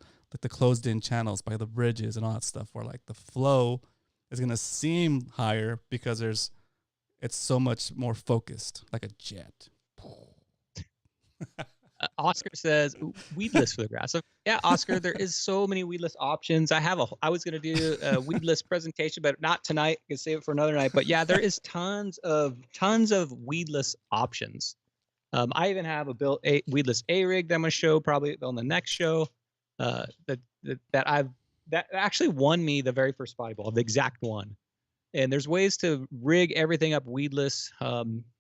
closed in channels by the bridges and all that stuff, where like the flow is gonna seem higher because it's so much more focused, like a jet.
Oscar says weedless for the grass. So, yeah, Oscar, there is so many weedless options. I was going to do a weedless presentation, but not tonight. I can save it for another night. But yeah, there is tons of weedless options. I even have a weedless A rig that I'm going to show probably on the next show. That actually won me the very first spotty ball, the exact one. And there's ways to rig everything up weedless.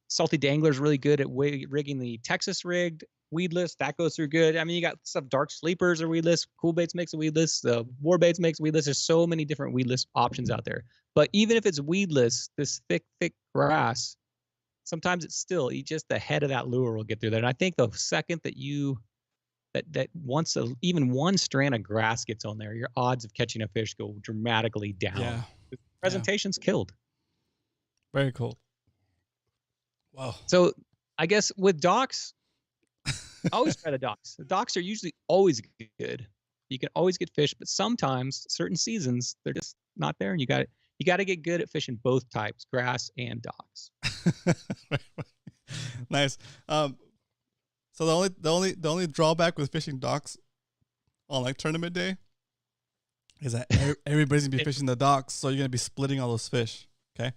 Salty Dangler's really good at rigging the Texas rigged weedless. That goes through good. I mean, you got stuff. Dark Sleepers are weedless. Cool Baits makes a weedless. War Baits makes weedless. There's so many different weedless options out there. But even if it's weedless, this thick grass, sometimes it's still just the head of that lure will get through there. And I think the second that that once even one strand of grass gets on there, your odds of catching a fish go dramatically down.
Yeah.
The presentation's killed.
Very cool. Wow.
So I guess with docks, always try the docks. The docks are usually always good. You can always get fish, but sometimes certain seasons they're just not there, and you got to get good at fishing both types, grass and docks.
Nice. So the only drawback with fishing docks on like tournament day is that everybody's gonna be fishing the docks, so you're gonna be splitting all those fish. Okay,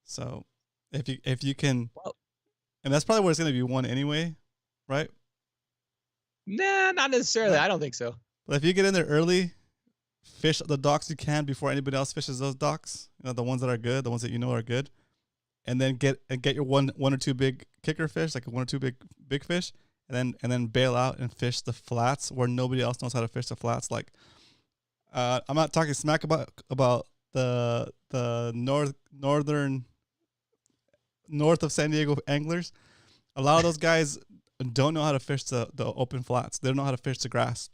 so if you can, and that's probably where it's gonna be won anyway, right?
Nah, not necessarily. I don't think so.
But if you get in there early, fish the docks you can before anybody else fishes those docks. You know, the ones that are good, the ones that you know are good, and then get your one or two big kicker fish, like one or two big fish, and then bail out and fish the flats where nobody else knows how to fish the flats. Like, I'm not talking smack about the north of San Diego anglers. A lot of those guys don't know how to fish the open flats. They don't know how to fish the grass.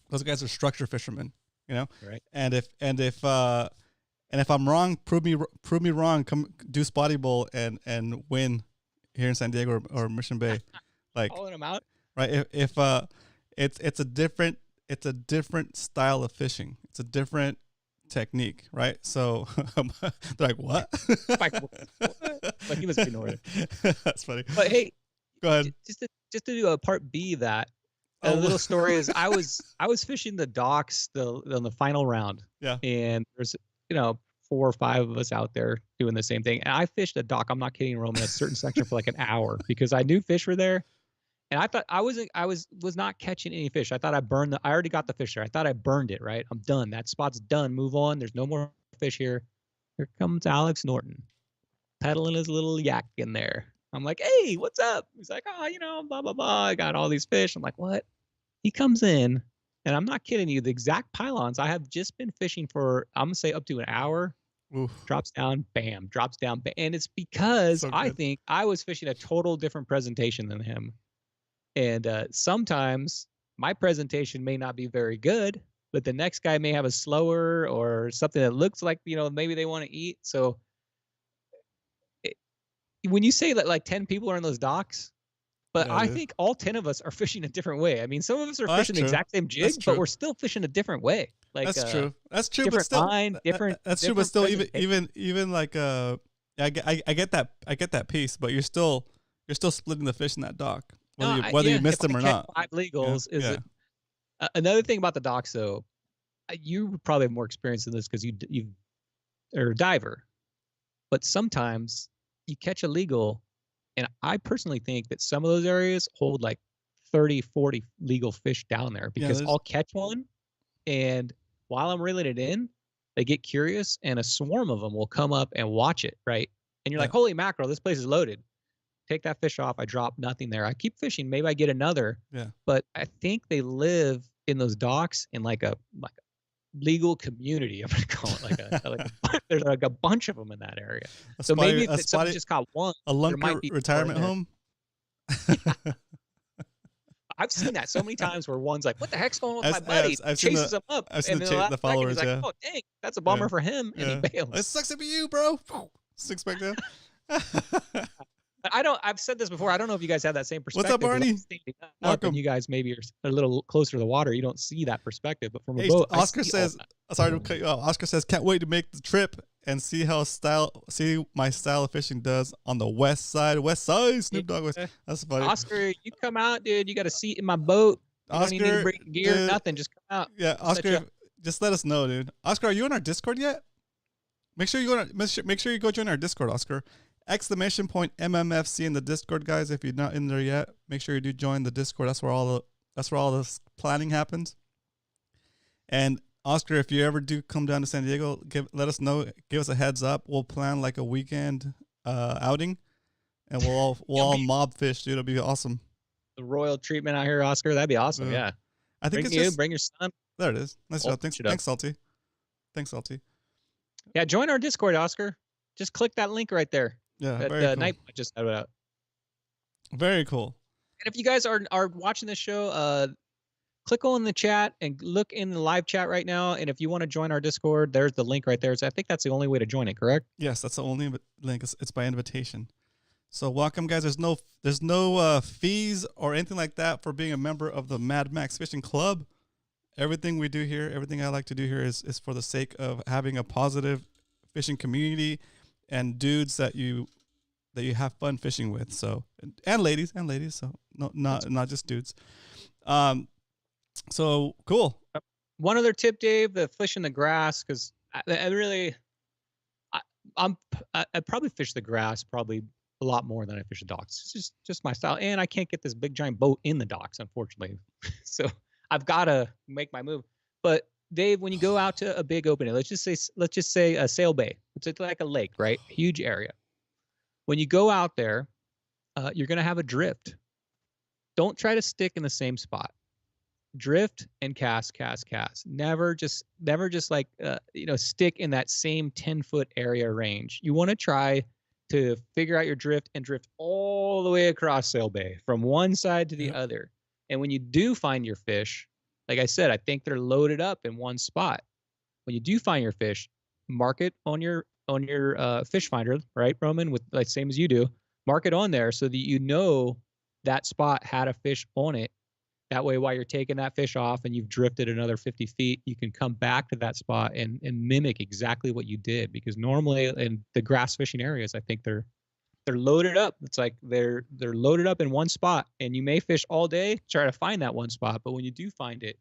Those guys are structure fishermen, you know.
Right.
And if I'm wrong, prove me wrong. Come do Spotty Bowl and win here in San Diego or Mission Bay, like
calling them out.
Right. If it's a different style of fishing. It's a different technique, right? So they're like, what?
Like he must be northern.
That's funny.
But hey,
go ahead.
Just to do a part B of that. A little story is I was fishing the docks on the final round.
Yeah.
And there's 4 or 5 of us out there doing the same thing. And I fished a dock. I'm not kidding, Roman, a certain section for like an hour because I knew fish were there. And I thought I was not catching any fish. I thought I already got the fish there. I thought I burned it, right? I'm done. That spot's done. Move on. There's no more fish here. Here comes Alex Norton pedaling his little yak in there. I'm like, hey, what's up? He's like, blah, blah, blah. I got all these fish. I'm like, what? He comes in, and I'm not kidding you. The exact pylons I have just been fishing for, I'm going to say up to an hour.
Oof.
Drops down, bam, drops down. Bam. And it's because I think I was fishing a total different presentation than him. And sometimes my presentation may not be very good, but the next guy may have a slower or something that looks like, maybe they want to eat. So when you say that like 10 people are in those docks, but I think all 10 of us are fishing a different way. I mean, some of us are fishing the exact same jig, but we're still fishing a different way. Like
that's true. That's true.
Different
But still,
line, different.
That's true. But still, even like I get that piece. But you're still splitting the fish in that dock, whether you missed them or not. 5 legals is it.
Another thing about the docks, though. You probably have more experience in this because you're a diver, but sometimes you catch a legal. And I personally think that some of those areas hold like 30, 40 legal fish down there because I'll catch one. And while I'm reeling it in, they get curious and a swarm of them will come up and watch it. Right. And you're like, holy mackerel, this place is loaded. Take that fish off. I drop nothing there. I keep fishing. Maybe I get another. Yeah. But I think they live in those docks in like a legal community. I'm gonna call it there's like a bunch of them in that area. So maybe if someone just caught one,
a lunker retirement home.
I've seen that so many times where one's like, "What the heck's going on with my buddy?" Chases him up,
I've seen the followers.
Like, oh dang, that's a bummer for him, and he bails.
It sucks to be you, bro. Six back down.
I've said this before. I don't know if you guys have that same perspective.
What's up, Barney?
Welcome. You guys maybe are a little closer to the water. You don't see that perspective, but from a boat,
Oscar says, sorry to cut you off. Oscar says, can't wait to make the trip and see my style of fishing does on the west side. West side, Snoop Dogg West. That's funny.
Oscar, you come out, dude. You got a seat in my boat. You don't need to bring gear, dude, nothing. Just come out.
Yeah, Oscar, just let us know, dude. Oscar, are you on our Discord yet? Make sure you go join our Discord, Oscar. !MMFC in the Discord, guys. If you're not in there yet, make sure you do join the Discord. That's where all the planning happens. And Oscar, if you ever do come down to San Diego, let us know. Give us a heads up. We'll plan like a weekend outing, and we'll all mob fish, dude. It'll be awesome.
The royal treatment out here, Oscar. That'd be awesome. Yeah.
I think
bring your son.
There it is. Nice job. Thanks, Salty. Thanks, Salty.
Yeah, join our Discord, Oscar. Just click that link right there.
Yeah,
very cool. Night just had it out.
Very cool.
And if you guys are watching this show, click on the chat and look in the live chat right now. And if you want to join our Discord, there's the link right there. So I think that's the only way to join it, correct?
Yes, that's the only link. It's by invitation. So welcome, guys. There's no fees or anything like that for being a member of the Mad Max Fishing Club. Everything we do here, everything I like to do here is for the sake of having a positive fishing community and dudes that you have fun fishing with. So and ladies. So not just dudes. So cool.
One other tip, Dave, the fish in the grass, because I probably fish the grass probably a lot more than I fish the docks. It's just my style, and I can't get this big giant boat in the docks, unfortunately. So I've got to make my move. But Dave, when you go out to a big opening, let's just say a sail bay. It's like a lake, right? Huge area. When you go out there, you're gonna have a drift. Don't try to stick in the same spot. Drift and cast. Never just like stick in that same 10-foot area range. You want to try to figure out your drift and drift all the way across sail bay from one side to the other. And when you do find your fish, like I said, I think they're loaded up in one spot. When you do find your fish, mark it on your fish finder, right, Roman? With like same as you do, mark it on there so that you know that spot had a fish on it. That way, while you're taking that fish off and you've drifted another 50 feet, you can come back to that spot and mimic exactly what you did. Because normally in the grass fishing areas, I think they're loaded up. It's like they're loaded up in one spot, and you may fish all day, try to find that one spot. But when you do find it,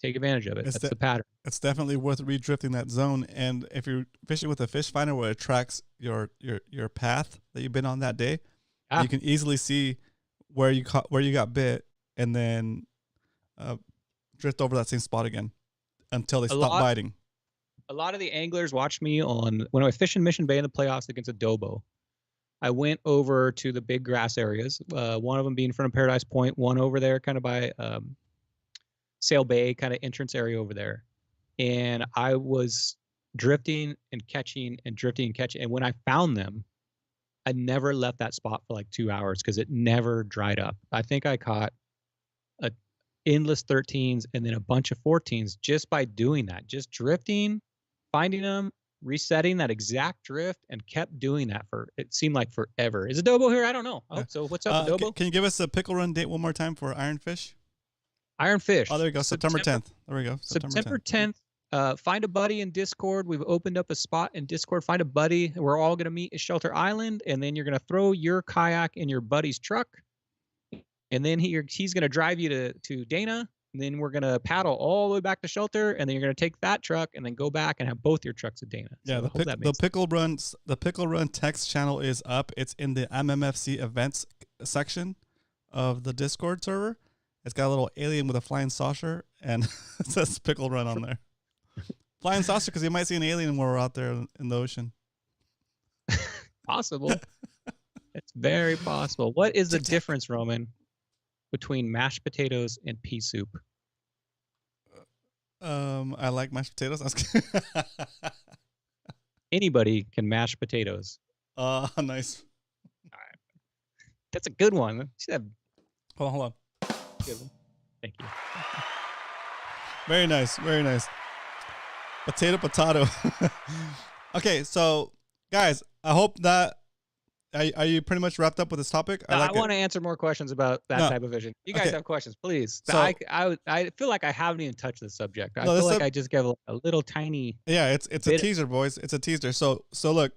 take advantage of it. That's the pattern.
It's definitely worth redrifting that zone. And if you're fishing with a fish finder where it tracks your path that you've been on that day, you can easily see where you got bit, and then drift over that same spot again until they stop biting.
A lot of the anglers watched me on when I was fishing Mission Bay in the playoffs against Adobo. I went over to the big grass areas, one of them being in front of Paradise Point, one over there kind of by Sail Bay kind of entrance area over there. And I was drifting and catching and drifting and catching. And when I found them, I never left that spot for like 2 hours because it never dried up. I think I caught a endless 13s and then a bunch of 14s just by doing that, just drifting, finding them, resetting that exact drift, and kept doing that for, it seemed like forever. Is Adobo here? I don't know. Oh, so what's up, Adobo?
Can you give us a pickle run date one more time for Ironfish?
Ironfish.
Oh, there you go. September 10th. There we go.
September 10th. Find a buddy in Discord. We've opened up a spot in Discord. Find a buddy. We're all going to meet at Shelter Island, and then you're going to throw your kayak in your buddy's truck, and then he's going to drive you to Dana, and then we're going to paddle all the way back to Shelter, and then you're going to take that truck and then go back and have both your trucks at Dana.
Yeah,
so
the pickle run text channel is up. It's in the MMFC events section of the Discord server. It's got a little alien with a flying saucer, and it says pickle run on there. Flying saucer, because you might see an alien when we're out there in the ocean.
Possible. It's very possible. What is the difference, Roman, between mashed potatoes and pea soup?
I like mashed potatoes.
Anybody can mash potatoes.
Nice.
All right. That's a good one.
Hold on.
Good one. Thank you.
Very nice. Very nice. Potato. Okay, so guys, I hope that are you pretty much wrapped up with this topic?
No, I want to answer more questions about that type of fishing. You guys have questions, please. So, I feel like I haven't even touched the subject. I feel like I just gave a little tiny.
Yeah, it's a teaser, boys. It's a teaser. So look,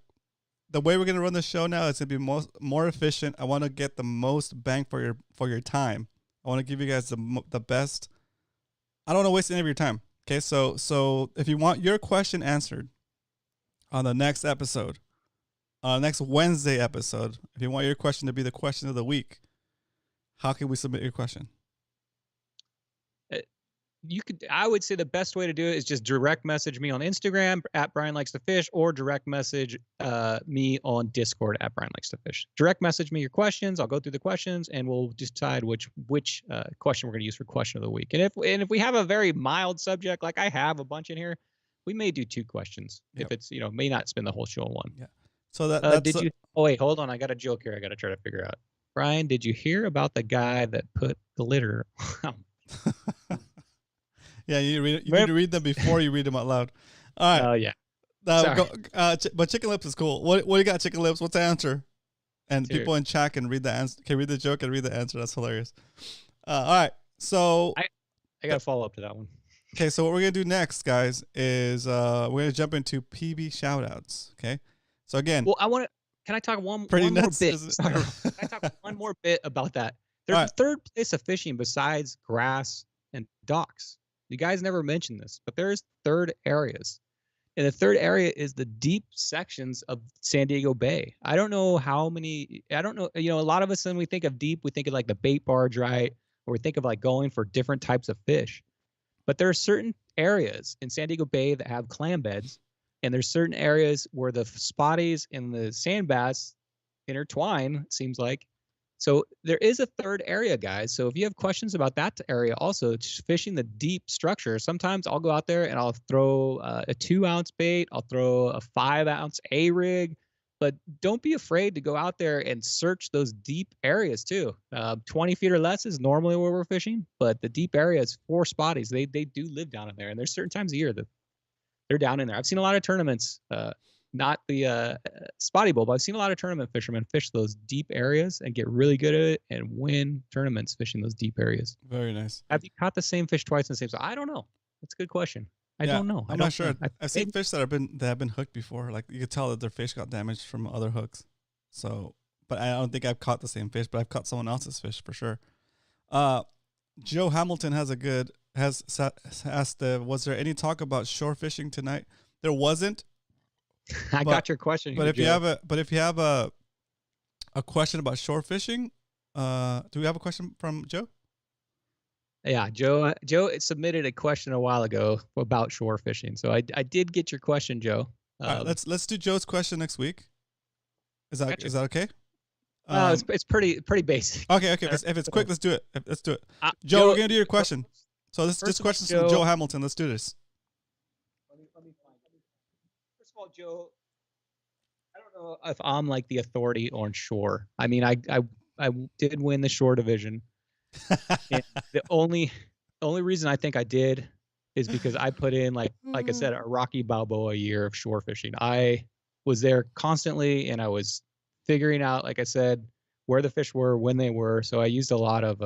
the way we're gonna run the show now is to be more efficient. I want to get the most bang for your time. I want to give you guys the best. I don't want to waste any of your time. Okay, so if you want your question answered on the next episode, next Wednesday episode, if you want your question to be the question of the week, how can we submit your question?
I would say the best way to do it is just direct message me on Instagram at Brian Likes to Fish, or direct message me on Discord at Brian Likes to Fish. Direct message me your questions. I'll go through the questions and we'll decide which question we're going to use for question of the week. And if we have a very mild subject, like I have a bunch in here, we may do 2 questions. Yep. If it's, may not spend the whole show on one.
Yeah. So that's
oh wait, hold on. I got a joke here. I got to try to figure out. Brian, did you hear about the guy that put glitter?
Yeah, you need to read them before you read them out loud. All right.
Oh yeah.
But Chicken Lips is cool. What do you got, Chicken Lips? What's the answer? And people in chat can read the answer. Can read the joke and read the answer. That's hilarious. All right. So
I got to follow up to that one.
Okay. So what we're gonna do next, guys, is we're gonna jump into PB shoutouts. Okay. So again.
Well, Can I talk one more bit? Sorry. Can I talk one more bit about that? There's a third place of fishing besides grass and docks. You guys never mentioned this, but there's third areas. And the third area is the deep sections of San Diego Bay. I don't know how many, a lot of us, when we think of deep, we think of like the bait barge, right? Or we think of like going for different types of fish. But there are certain areas in San Diego Bay that have clam beds, and there's certain areas where the spotties and the sand bass intertwine, it seems like. So there is a third area, guys. So if you have questions about that area, also fishing the deep structure, sometimes I'll go out there and I'll throw a 2-ounce bait. I'll throw a 5-ounce A-rig. but don't be afraid to go out there and search those deep areas too. 20 feet or less is normally where we're fishing, but the deep areas for spotties, they do live down in there, and there's certain times of year that they're down in there. I've seen a lot of tournaments, not the spotty bowl, but I've seen a lot of tournament fishermen fish those deep areas and get really good at it and win tournaments fishing those deep areas.
Very nice.
Have you caught the same fish twice in the same spot? I don't know. That's a good question. I don't know.
I'm not sure. I've seen fish that have been hooked before. Like you could tell that their fish got damaged from other hooks. So, but I don't think I've caught the same fish, but I've caught someone else's fish for sure. Joe Hamilton has asked, was there any talk about shore fishing tonight? There wasn't.
I got your question.
But if you have a question about shore fishing, do we have a question from Joe?
Yeah, Joe submitted a question a while ago about shore fishing. So I did get your question, Joe.
All right, let's do Joe's question next week. Is that okay?
It's pretty basic.
Okay. If it's quick, let's do it. Let's do it. Joe, we're gonna do your question. So this question's from Joe Hamilton. Let's do this.
Let me find it. First of all, Joe, I don't know if I'm like the authority on shore. I mean, I did win the shore division. And the only reason I think I did is because I put in like I said, a Rocky Balboa year of shore fishing. I was there constantly, and I was figuring out, like I said, where the fish were, when they were. So I used a lot of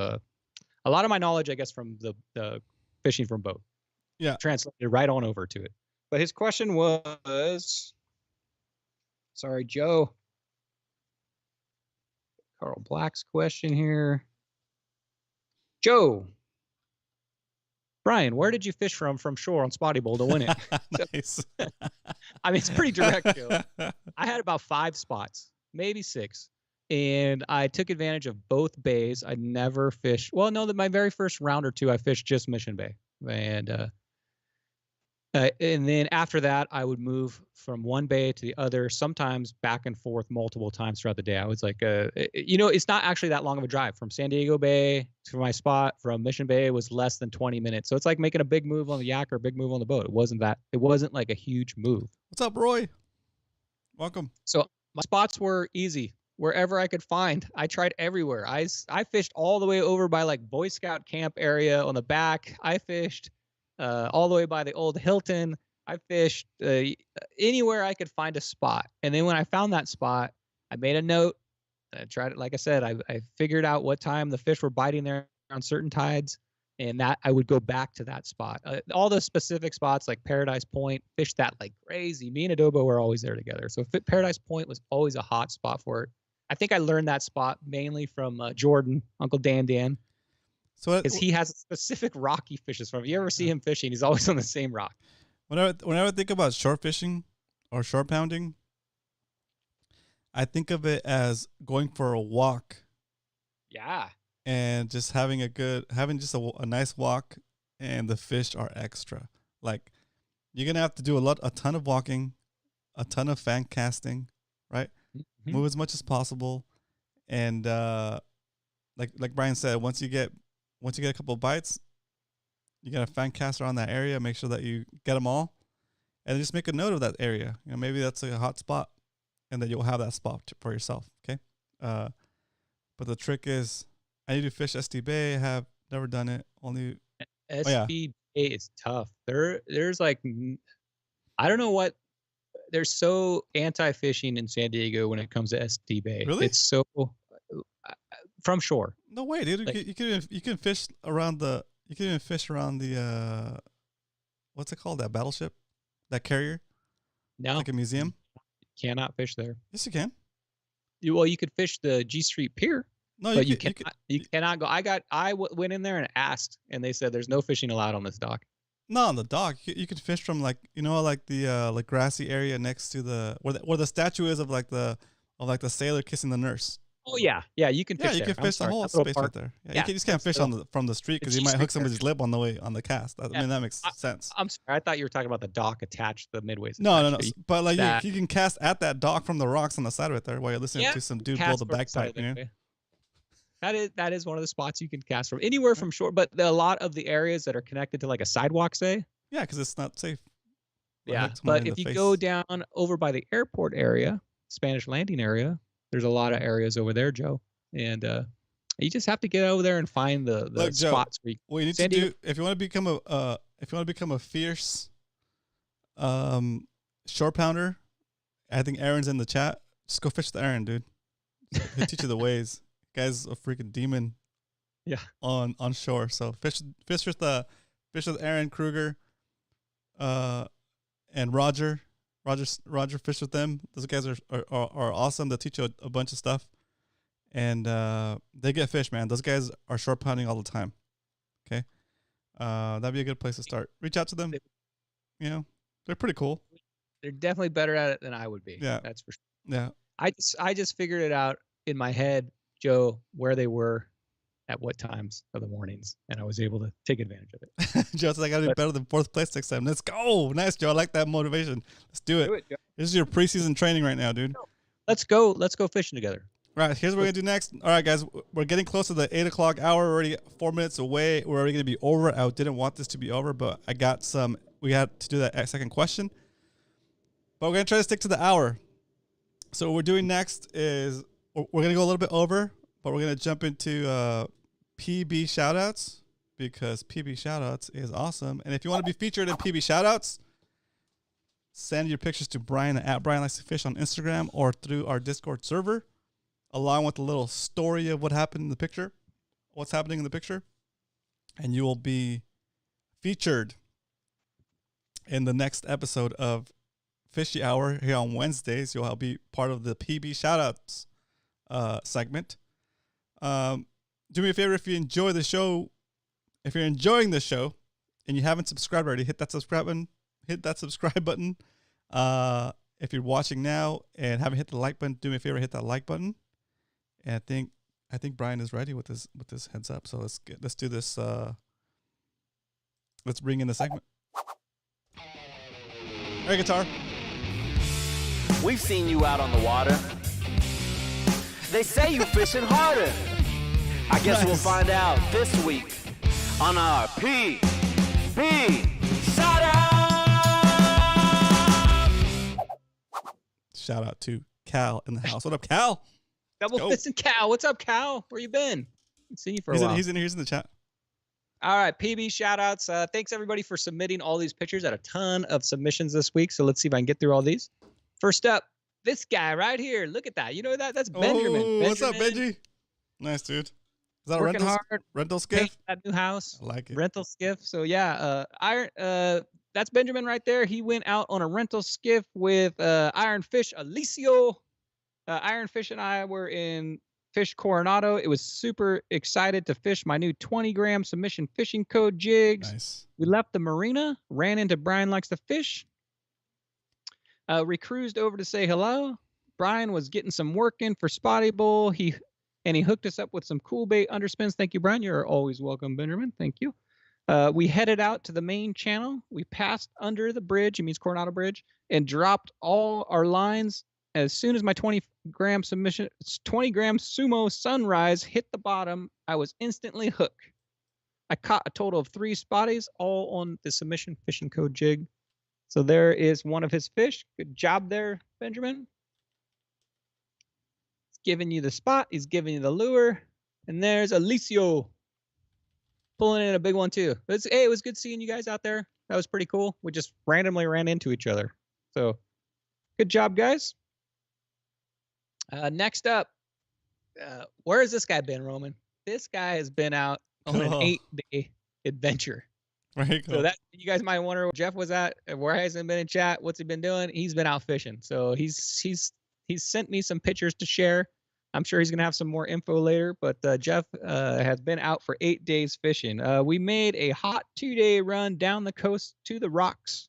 my knowledge, I guess, from the fishing from boat.
Yeah,
translated right on over to it. But his question was, sorry, Joe. Carl Black's question here. Joe, Brian, where did you fish from shore on Spotty Bowl to win it?
Nice.
I mean, it's pretty direct, Joe. I had about 5 spots, maybe 6, and I took advantage of both bays. I never fished. Well, no, my very first round or 2, I fished just Mission Bay, and then after that, I would move from one bay to the other, sometimes back and forth multiple times throughout the day. I was like, it's not actually that long of a drive from San Diego Bay to my spot. From Mission Bay was less than 20 minutes. So it's like making a big move on the yak or a big move on the boat. It wasn't like a huge move.
What's up, Roy? Welcome.
So my spots were easy. Wherever I could find, I tried everywhere. I fished all the way over by like Boy Scout camp area on the back. I fished all the way by the old Hilton. I fished anywhere I could find a spot. And then when I found that spot, I made a note. I tried it. Like I said, I figured out what time the fish were biting there on certain tides, and that I would go back to that spot. All the specific spots like Paradise Point, fished that like crazy. Me and Adobo were always there together. So Paradise Point was always a hot spot for it. I think I learned that spot mainly from Jordan, Uncle Dan. So because he has a specific rock he fishes from. If you ever see him fishing, he's always on the same rock.
Whenever I think about shore fishing or shore pounding, I think of it as going for a walk.
Yeah.
And just having a nice walk, and the fish are extra. Like you're gonna have to do a ton of walking, a ton of fan casting, right? Mm-hmm. Move as much as possible, and like Brian said, once you get a couple of bites, you got a fan cast around that area. Make sure that you get them all, and just make a note of that area. Maybe that's a hot spot, and then you'll have that spot for yourself. Okay. But the trick is, I need to fish SD Bay. I have never done it. Only
SD Bay is tough. There's like, I don't know what. They're so anti-fishing in San Diego when it comes to SD Bay.
Really?
It's so from shore.
No way, dude. Like, you can fish around the. You can even fish around the. What's it called? That battleship, that carrier.
No,
like a museum.
You cannot fish there.
Yes, you can.
You could fish the G Street Pier. No, but you cannot go. I went in there and asked, and they said there's no fishing allowed on this dock.
No, on the dock, you can fish from the grassy area next to where the statue is of the sailor kissing the nurse.
Oh yeah, you can fish.
Yeah, you can fish the whole space right there. Yeah, you just can't fish from the street because you might hook somebody's lip on the way on the cast. I mean that makes sense.
I'm sorry, I thought you were talking about the dock attached to the midways.
No. But like you can cast at that dock from the rocks on the side right there while you're listening to some dude blow the bagpipe.
That is one of the spots you can cast from anywhere from shore, but a lot of the areas that are connected to like a sidewalk, say.
Yeah, because it's not safe.
Yeah, but if you go down over by the airport area, Spanish Landing area. There's a lot of areas over there, Joe, and you just have to get over there and find the
Look, Joe,
spots where
what you need to do if you want to become a fierce shore pounder. I think Aaron's in the chat. Just go fish with Aaron, dude. He'll teach you the ways. Guy's a freaking demon.
Yeah.
On shore. So fish with Aaron Kruger, and Roger fish with them. Those guys are awesome. They'll teach you a bunch of stuff, and they get fish, man. Those guys are shore pounding all the time. Okay, that'd be a good place to start. Reach out to them. You know, they're pretty cool.
They're definitely better at it than I would be.
Yeah,
that's for sure.
Yeah,
I just figured it out in my head, Joe, where they were at what times of the mornings, and I was able to take advantage of it.
Joe's like, I gotta be better than 4th place next time. Let's go. Nice, Joe. I like that motivation. Let's do it.
Joe.
This is your preseason training right now, dude.
Let's go fishing together.
Right, here's what we're gonna do next. All right, guys, we're getting close to the 8 o'clock hour. We're already 4 minutes away. We're already gonna be over. I didn't want this to be over, but we had to do that second question. But we're gonna try to stick to the hour. So what we're doing next is we're gonna go a little bit over, but we're gonna jump into PB shoutouts, because PB shoutouts is awesome. And if you want to be featured in PB shoutouts, send your pictures to Brian at Brian Likes to Fish on Instagram or through our Discord server, along with a little story of what happened in the picture, what's happening in the picture, and you will be featured in the next episode of Fishy Hour here on Wednesdays. You'll be part of the PB shoutouts segment. Do me a favor, if you enjoy the show, if you're enjoying the show and you haven't subscribed already, hit that subscribe button. If you're watching now and haven't hit the like button, do me a favor, hit that like button. And I think Brian is ready with this heads up. So let's do this. Let's bring in the segment. Hey, guitar.
We've seen you out on the water. They say you fishing harder. I guess we'll find out this week on our PB Shoutout!
Shout out to Cal in the house. What up, Cal?
Double Fist and Cal. What's up, Cal? Where you been? I've seen you for a while.
He's in the chat.
All right, PB shoutouts. Thanks everybody for submitting all these pictures. I had a ton of submissions this week, so let's see if I can get through all these. First up, this guy right here. Look at that. You know that? That's Benjamin.
Oh, what's up, Benji? Nice, dude. Is that
working
a rental skiff?
That new house.
I like it.
Rental skiff. So yeah, that's Benjamin right there. He went out on a rental skiff with Iron Fish Alicio. Iron Fish and I were in Fish Coronado. It was super excited to fish my new 20-gram submission fishing code jigs.
Nice.
We left the marina, ran into Brian Likes to Fish. We cruised over to say hello. Brian was getting some work in for Spotty Bowl. He hooked us up with some cool bait underspins. Thank you, Brian. You're always welcome, Benjamin. Thank you. We headed out to the main channel. We passed under the bridge, it means Coronado Bridge, and dropped all our lines. As soon as my 20-gram sumo sunrise hit the bottom, I was instantly hooked. I caught a total of 3 spotties, all on the submission fishing code jig. So there is one of his fish. Good job there, Benjamin. He's giving you the spot. He's giving you the lure. And there's Alicio pulling in a big one too. It was good seeing you guys out there. That was pretty cool. We just randomly ran into each other. So good job, guys. Next up, where has this guy been, Roman? This guy has been out on an 8-day adventure.
Right.
So that you guys might wonder where Jeff was at, where hasn't he been in chat, what's he been doing? He's been out fishing. So he's sent me some pictures to share. I'm sure he's gonna have some more info later. But Jeff has been out for 8 days fishing. We made a hot 2-day run down the coast to the rocks.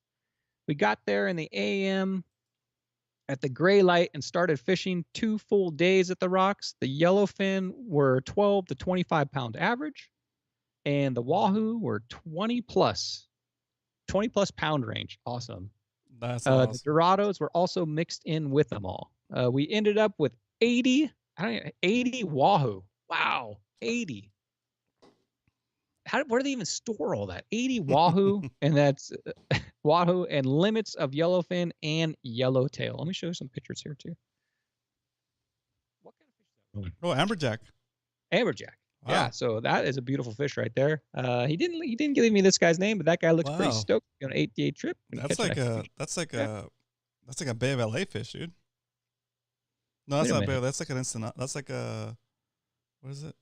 We got there in the AM at the gray light and started fishing 2 full days at the rocks. The yellowfin were 12 to 25 pound average, and the wahoo were 20 plus pound range. Awesome.
That's awesome.
The Dorados were also mixed in with them all. We ended up with 80 wahoo. Wow, 80. Where do they even store all that? 80 wahoo, and that's wahoo and limits of yellowfin and yellowtail. Let me show you some pictures here too.
Oh, amberjack.
Amberjack.
Wow.
Yeah, so that is a beautiful fish right there. He didn't give me this guy's name, but that guy looks pretty
Wow.
stoked on an 8-day trip. Gonna
That's
catch
like
an
a
extra-
that's like
Yeah.
that's like a Bay of LA fish, dude. No, that's
Wait a
not Bay.
minute.
That's like an instant. That's like a what is it?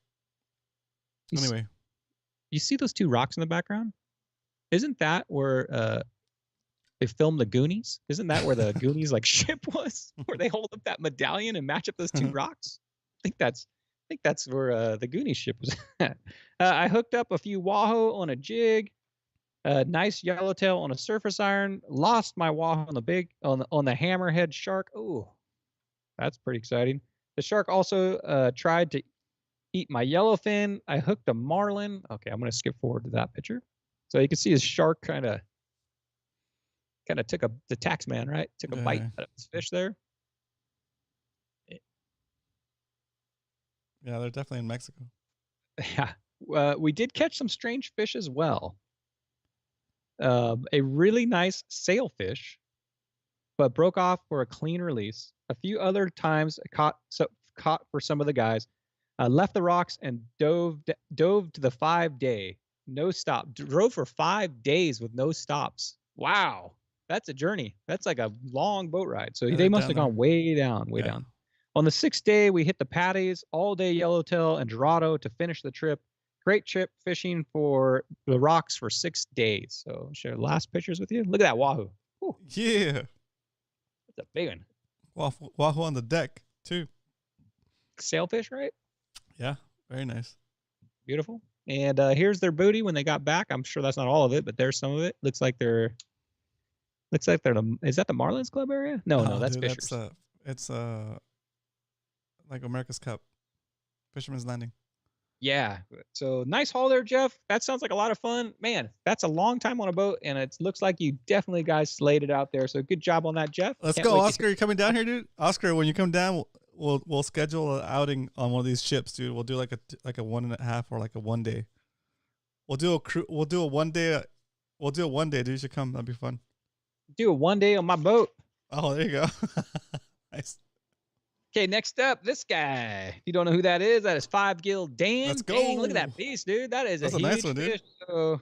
You s-
Anyway,
You see those two rocks in the background? Isn't that where they filmed the Goonies? Isn't that where the Goonies like ship was? Where they hold up that medallion and match up those two rocks? I think that's where the Goonies ship was at. I hooked up a few wahoo on a jig, nice yellowtail on a surface iron. Lost my wahoo on the hammerhead shark. Ooh, that's pretty exciting. The shark also tried to eat my yellowfin. I hooked a marlin. Okay, I'm gonna skip forward to that picture, so you can see his shark kind of took the tax man, right? Took a bite
Yeah.
out of his fish there.
yeah, they're definitely in Mexico.
Yeah, we did catch some strange fish as well. A really nice sailfish, but broke off for a clean release. A few other times caught for some of the guys. Left the rocks and dove to the 5-day, no stop. Drove for 5 days with no stops. Wow, that's a journey. That's like a long boat ride. So
Yeah,
they
they're
must
down
have gone way down,
Yeah.
down. On the 6th day, we hit the patties, all day yellowtail and dorado to finish the trip. Great trip fishing for the rocks for 6 days. So share last pictures with you. Look at that wahoo. Ooh,
Yeah,
that's a big one.
wahoo on the deck too.
Sailfish, right?
Yeah, very nice.
Beautiful. And here's their booty when they got back. I'm sure that's not all of it, but there's some of it. Looks like they're is that the Marlins Club area? No,
Oh,
that's
dude,
Fishers.
it's like America's Cup, Fisherman's Landing.
Yeah. So nice haul there, Jeff. That sounds like a lot of fun. Man, that's a long time on a boat, and it looks like you definitely guys slayed it out there. So good job on that, Jeff.
Let's
Can't
go,
wait to-
Oscar. You coming down here, dude? Oscar, when you come down, we'll schedule an outing on one of these ships, dude. We'll do like a 1.5 or like a 1 day. We'll do a crew. We'll do a 1 day. We'll do a 1 day, dude. You should come. That'd be fun.
Do a 1 day on my boat.
Oh, there you go. Nice.
Okay, next up, this guy. If you don't know who that is 5 Gill Dan.
Let's
Dang, look at
go.
that beast, dude. That is
That's
a
a
huge
nice one, dude.
fish. So,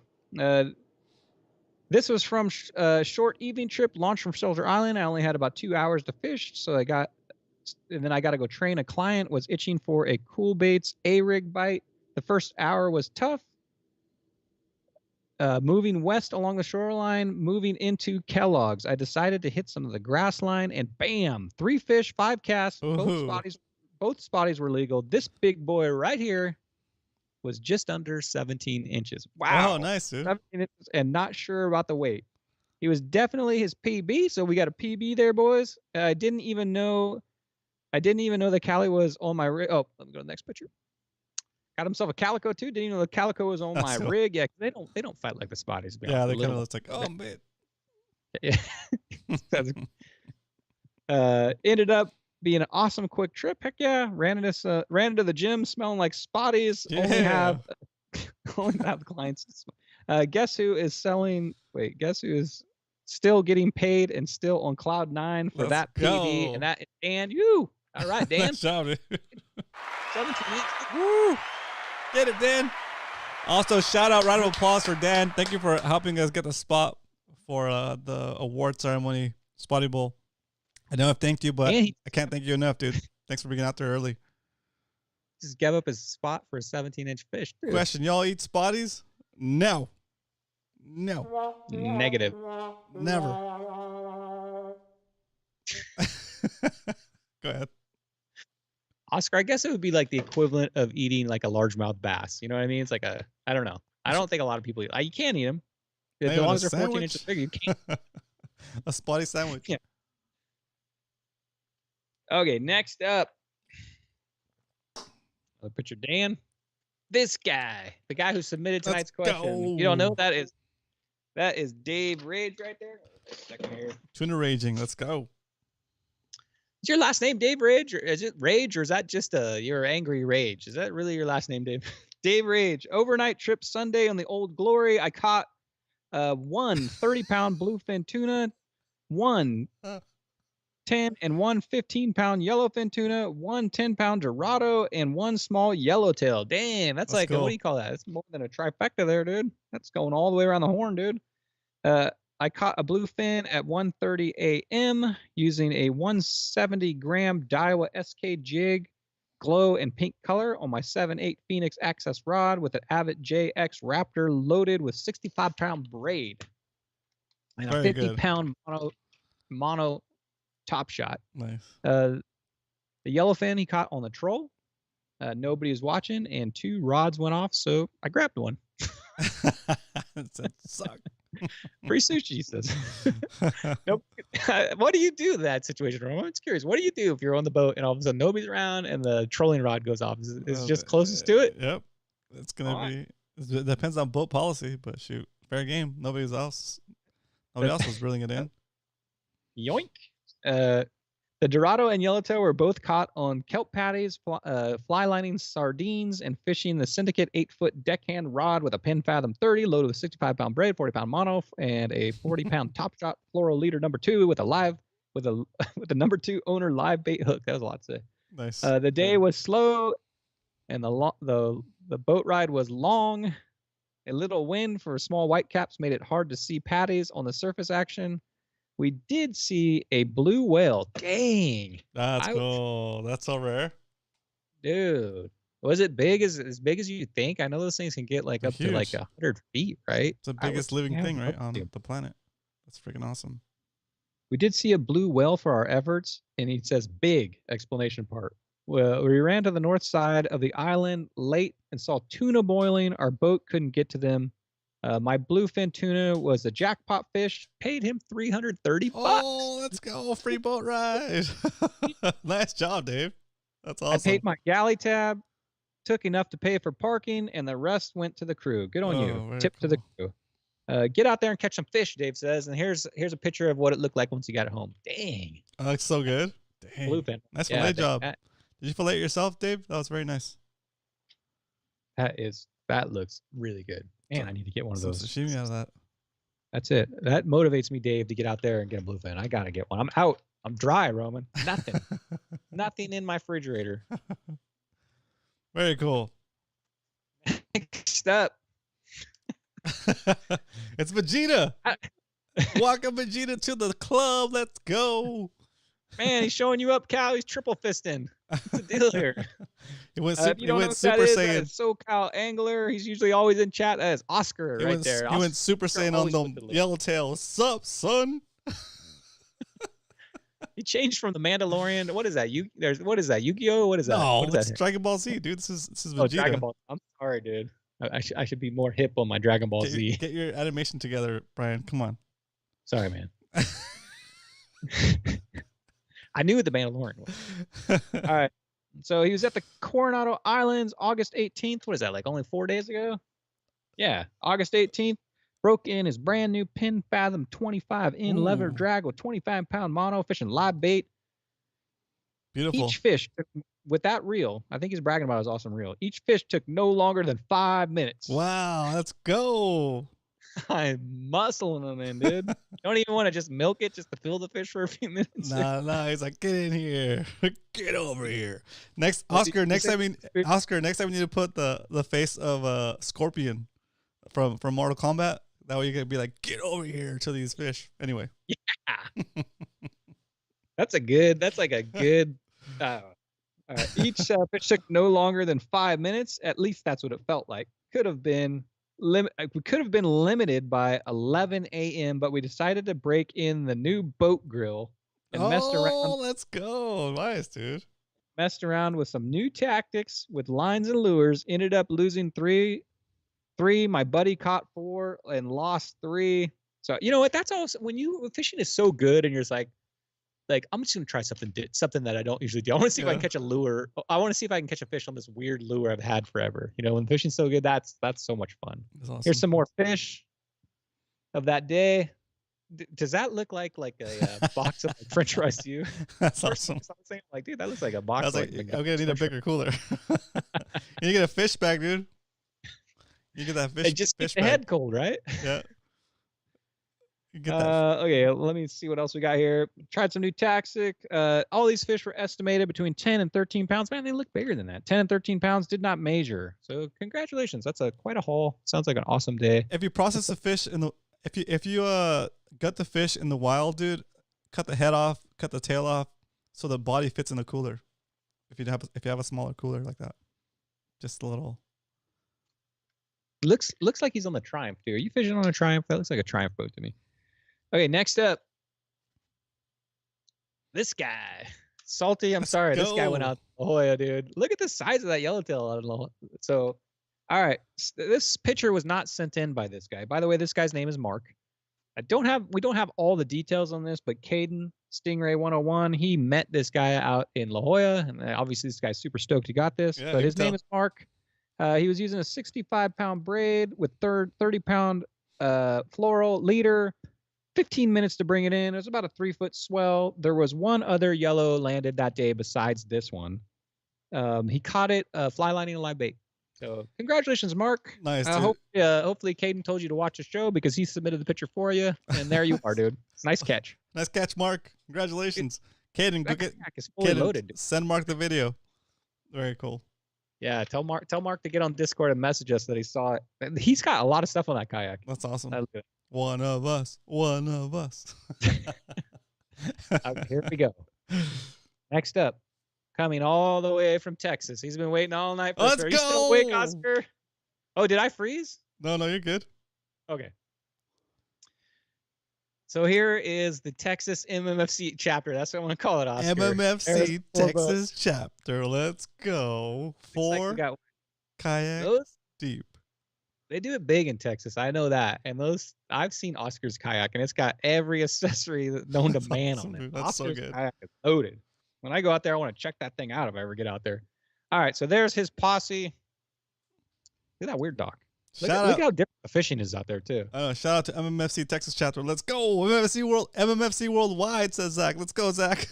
this was from a short evening trip, launched from Soldier Island. I only had about 2 hours to fish, so and then I got to go train a client. Was itching for a cool baits A-rig bite. The first hour was tough. Moving west along the shoreline, moving into Kellogg's. I decided to hit some of the grass line, and bam, 3 fish, 5 casts.
Ooh.
Both spotties were legal. This big boy right here was just under 17 inches. Wow.
Oh, nice, dude.
17 inches, and not sure about the weight. He was definitely his PB, so we got a PB there, boys. I didn't even know the Cali was on my rig. Oh, let me go to the next picture. Got himself a calico too. Didn't even know the calico was on my
That's cool.
rig. Yeah, they don't fight like the spotties. to be
Yeah,
honest.
they
They're
kind of
little.
looks like, oh man.
Yeah. Ended up being an awesome quick trip. Heck yeah. Ran into the gym smelling like spotties.
Yeah.
Only have clients. Guess who is still getting paid and still on cloud 9 for
Let's
that PB
go.
and that Dan. You all right, Dan?
Nice job, dude.
17 inches.
Woo! Get it, Dan. Also, shout out, round of applause for Dan. Thank you for helping us get the spot for the award ceremony, Spotty Bowl. I know I've thanked you, but
And
I
he
can't thank you enough, dude. Thanks for being out there early.
just gave up his spot for a 17-inch fish. Dude.
Question, y'all eat spotties? No. No.
Negative.
Never. Go ahead.
Oscar, I guess it would be like the equivalent of eating like a largemouth bass. You know what I mean? It's like I don't know. I don't think a lot of people eat. You can eat them. As
Maybe on
long
a
as they're 14
sandwich?
inches big, you can.
A spotty sandwich.
Yeah. Okay, next up. Another picture, Dan. This guy, the guy who submitted tonight's question. You don't know who that is? That is Dave Rage right there. Wait a second here.
Tuna raging. Let's go.
Is your last name Dave Rage, or is it Rage, or is that just your angry rage? Is that really your last name, Dave? Dave Rage. Overnight trip Sunday on the Old Glory. I caught one 30-pound bluefin tuna, one 10 and one 15-pound yellowfin tuna, one 10-pound dorado, and one small yellowtail. Damn, that's like, what do you call that? It's more than a trifecta there, dude. That's going all the way around the horn, dude. I caught a bluefin at 1:30 a.m. using a 170-gram Daiwa SK jig, glow and pink color on my 7/8 Phoenix Access rod with an Avid JX Raptor loaded with 65-pound braid and a 50-pound mono top shot.
Nice.
The yellowfin he caught on the troll. Nobody was watching, and 2 rods went off, so I grabbed one.
That sucked.
Free sushi, he says. Nope. What do you do in that situation? I'm just curious. What do you do if you're on the boat and all of a sudden nobody's around and the trolling rod goes off? Is it just closest to it?
Yep. It's gonna be. It depends on boat policy, but shoot, fair game. Nobody else was reeling it in.
Yoink. The Dorado and Yellowtail were both caught on kelp patties, fly lining sardines, and fishing the Syndicate 8-foot deckhand rod with a Penn Fathom 30 loaded with 65-pound braid, 40-pound mono, and a 40-pound Top Shot fluoro leader number 2 with a number 2 owner live bait hook. That was a lot to say.
Nice.
The day was slow, and the boat ride was long. A little wind for small whitecaps made it hard to see patties on the surface action. We did see a blue whale. Dang.
That's cool. That's so rare.
Dude. Was it as big as you think? I know those things can get like up to like 100 feet, right?
It's the biggest living thing, right, on the planet. That's freaking awesome.
We did see a blue whale for our efforts, and he says big exclamation part. Well, we ran to the north side of the island late and saw tuna boiling. Our boat couldn't get to them. My bluefin tuna was a jackpot fish. Paid him $330.
Oh, let's go. Free boat ride. Nice job, Dave. That's awesome.
I paid my galley tab, took enough to pay for parking, and the rest went to the crew. Good on you. Tip to the crew. Get out there and catch some fish, Dave says. And here's a picture of what it looked like once he got it home. Dang.
Oh, it's so good. Dang.
Bluefin.
Nice fillet job. Did you fillet it yourself, Dave? That was very nice.
That looks really good. Man, I need to get one of those.
Sashimi out of that.
That's it. That motivates me, Dave, to get out there and get a bluefin. I gotta get one. I'm out. I'm dry, Roman. Nothing. Nothing in my refrigerator.
Very cool.
Next up.
It's Vegeta. Welcome Vegeta to the club. Let's go.
Man, he's showing you up, Cal. He's triple fisting. What's the deal here?
He went
Super
Saiyan.
That is SoCal Angler. He's usually always in chat. That is Oscar there.
He went Super Saiyan on the Yellowtail. Sup, son?
He changed from the Mandalorian. What is that? What is that? Yu-Gi-Oh? What is that?
No,
what is
it's
that
Dragon Ball Z, dude. This is Vegeta.
Oh, Dragon Ball. I'm sorry, dude. I should be more hip on my Dragon Ball Z.
Get your animation together, Brian. Come on.
Sorry, man. I knew what the Mandalorian was. All right. So he was at the Coronado Islands August 18th. What is that, like only 4 days ago? Yeah, August 18th. Broke in his brand new Penn Fathom 25-in leather drag with 25-pound mono, fishing live bait.
Beautiful.
Each fish, with that reel, I think he's bragging about his awesome reel. Each fish took no longer than 5 minutes.
Wow, let's go.
I'm muscling them in, dude. Don't even want to just milk it just to fill the fish for a few minutes.
Nah. He's like, get in here. Get over here. Oscar, next time we need to put the face of Scorpion from Mortal Kombat. That way you can be like, get over here to these fish. Anyway.
Yeah. That's like a good. Each fish took no longer than 5 minutes. At least that's what it felt like. We could have been limited by 11 a.m., but we decided to break in the new boat grill and messed around.
Oh, let's go. Nice, dude.
Messed around with some new tactics with lines and lures. Ended up losing three. My buddy caught 4 and lost 3. So you know what? That's also when fishing is so good and you're just like I'm just gonna try something that I don't usually do. I want to see if I can catch a lure. I want to see if I can catch a fish on this weird lure I've had forever. You know, when fishing's so good, that's so much fun. Awesome. Here's some more fish of that day. Does that look like a box of French fries to you?
That's awesome.
Like, dude, that looks like a box.
I'm gonna need a bigger cooler. You get a fish bag, dude. You get that fish.
They just
fish
keep the head cold, right?
Yeah. Get that.
Okay, let me see what else we got here. Tried some new tactic. All these fish were estimated between 10 and 13 pounds. Man, they look bigger than that. 10 and 13 pounds did not measure. So congratulations. That's quite a haul. Sounds like an awesome day.
If you process the fish if you gut the fish in the wild, dude, cut the head off, cut the tail off, so the body fits in the cooler. If you have a smaller cooler like that, just a little.
Looks like he's on the Triumph, dude. Are you fishing on a Triumph? That looks like a Triumph boat to me. Okay, next up. This guy. Salty. This guy went out to La Jolla, dude. Look at the size of that yellowtail out of La Jolla. So, all right. This picture was not sent in by this guy. By the way, this guy's name is Mark. We don't have all the details on this, but Caden, Stingray 101, he met this guy out in La Jolla, and obviously this guy's super stoked he got this.
Yeah,
but his name is Mark. He was using a 65-pound braid with 30-pound floral leader. 15 minutes to bring it in. It was about a 3-foot swell. There was one other yellow landed that day besides this one. He caught it fly lining a live bait. So congratulations, Mark.
Nice.
Hopefully Caden told you to watch the show because he submitted the picture for you. And there you are, dude. Nice catch.
Nice catch, Mark. Congratulations. Caden, go get
is fully
Caden,
loaded. Dude.
send Mark the video. Very cool.
Yeah, tell Mark to get on Discord and message us that he saw it. He's got a lot of stuff on that kayak.
That's awesome.
I look good.
One of us.
Here we go. Next up, coming all the way from Texas. He's been waiting all night.
Let's
Are
go.
you still awake, Oscar? Oh, did I freeze?
No, you're good.
Okay. So here is the Texas MMFC chapter. That's what I want to call it, Oscar.
MMFC Texas chapter. Let's go.
Like
Kayak deep.
They do it big in Texas. I know that. And I've seen Oscar's kayak, and it's got every accessory known to man
awesome,
on it.
dude. That's
Oscar's
so good.
kayak is loaded. When I go out there, I want to check that thing out if I ever get out there. All right, so there's his posse. Look at that weird dock. Look at how different the fishing is out there, too.
Shout out to MMFC Texas chapter. Let's go. MMFC Worldwide, says Zach. Let's go, Zach.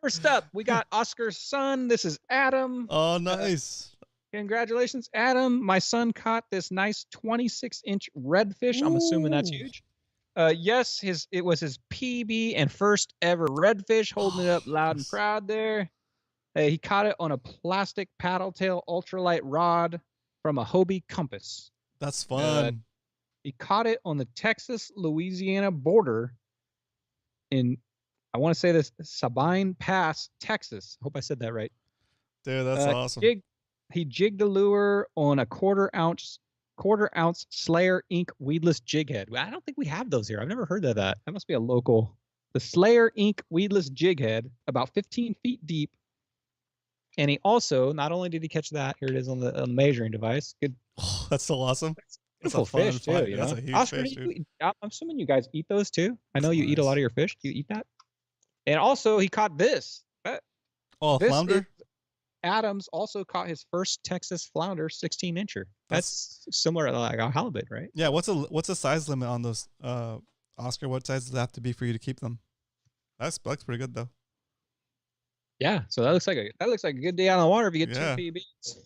First up, we got Oscar's son. This is Adam.
Oh, nice.
Congratulations, Adam. My son caught this nice 26-inch redfish. I'm assuming that's huge. Yes, it was his PB and first ever redfish, holding it up loud and proud there. He caught it on a plastic paddle tail ultralight rod from a Hobie Compass.
That's fun.
He caught it on the Texas-Louisiana border in, I want to say this, Sabine Pass, Texas. Hope I said that right.
Dude, that's awesome.
He jigged the lure on a quarter ounce Slayer Inc. weedless jig head. I don't think we have those here. I've never heard of that. That must be a local. The Slayer Inc. weedless jig head, about 15 feet deep. And he also, not only did he catch that, here it is on the measuring device. Good.
Oh, that's so awesome.
Beautiful fish too. You know?
That's a huge
Oscar,
fish, dude.
I'm assuming you guys eat those too. I know you eat a lot of your fish. Do you eat that? And also, he caught this.
Flounder?
Adams also caught his first Texas flounder 16-incher. That's similar to like a halibut, right?
Yeah. What's the size limit on those, Oscar? What size does it have to be for you to keep them? That's pretty good though.
Yeah. So that looks like a good day on the water if you get 2 PBs.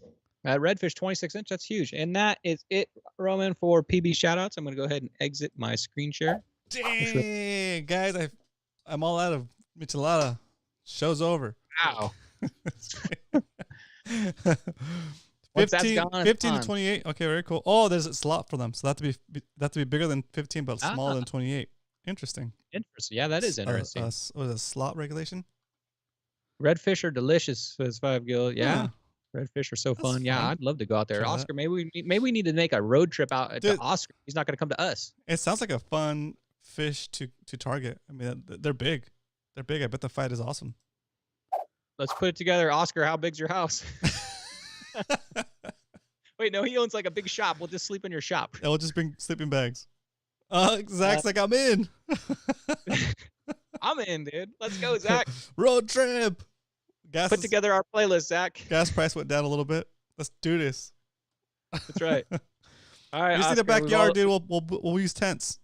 Redfish 26-inch. That's huge. And that is it, Roman, for PB shoutouts. I'm going to go ahead and exit my screen share.
Dang, guys, I'm all out of Michelada. Show's over.
Wow.
15 to 28. Okay, very cool. Oh, there's a slot for them, so that to be bigger than 15, but smaller than 28. Interesting.
Yeah, that is interesting.
Was a slot regulation?
Redfish are delicious. Says 5 Gil. Yeah. Redfish are so fun. Yeah, I'd love to go out there. Oscar, maybe we need to make a road trip out to Oscar. He's not going to come to us.
It sounds like a fun fish to target. I mean, they're big. They're big. I bet the fight is awesome.
Let's put it together. Oscar, how big's your house? Wait, no, he owns like a big shop. We'll just sleep in your shop.
Yeah, we'll just bring sleeping bags. Zach's like, I'm in.
I'm in, dude. Let's go, Zach.
Road trip.
Put together our playlist, Zach.
Gas price went down a little bit. Let's do this.
That's right. All right.
You see the backyard, dude. We'll use tents.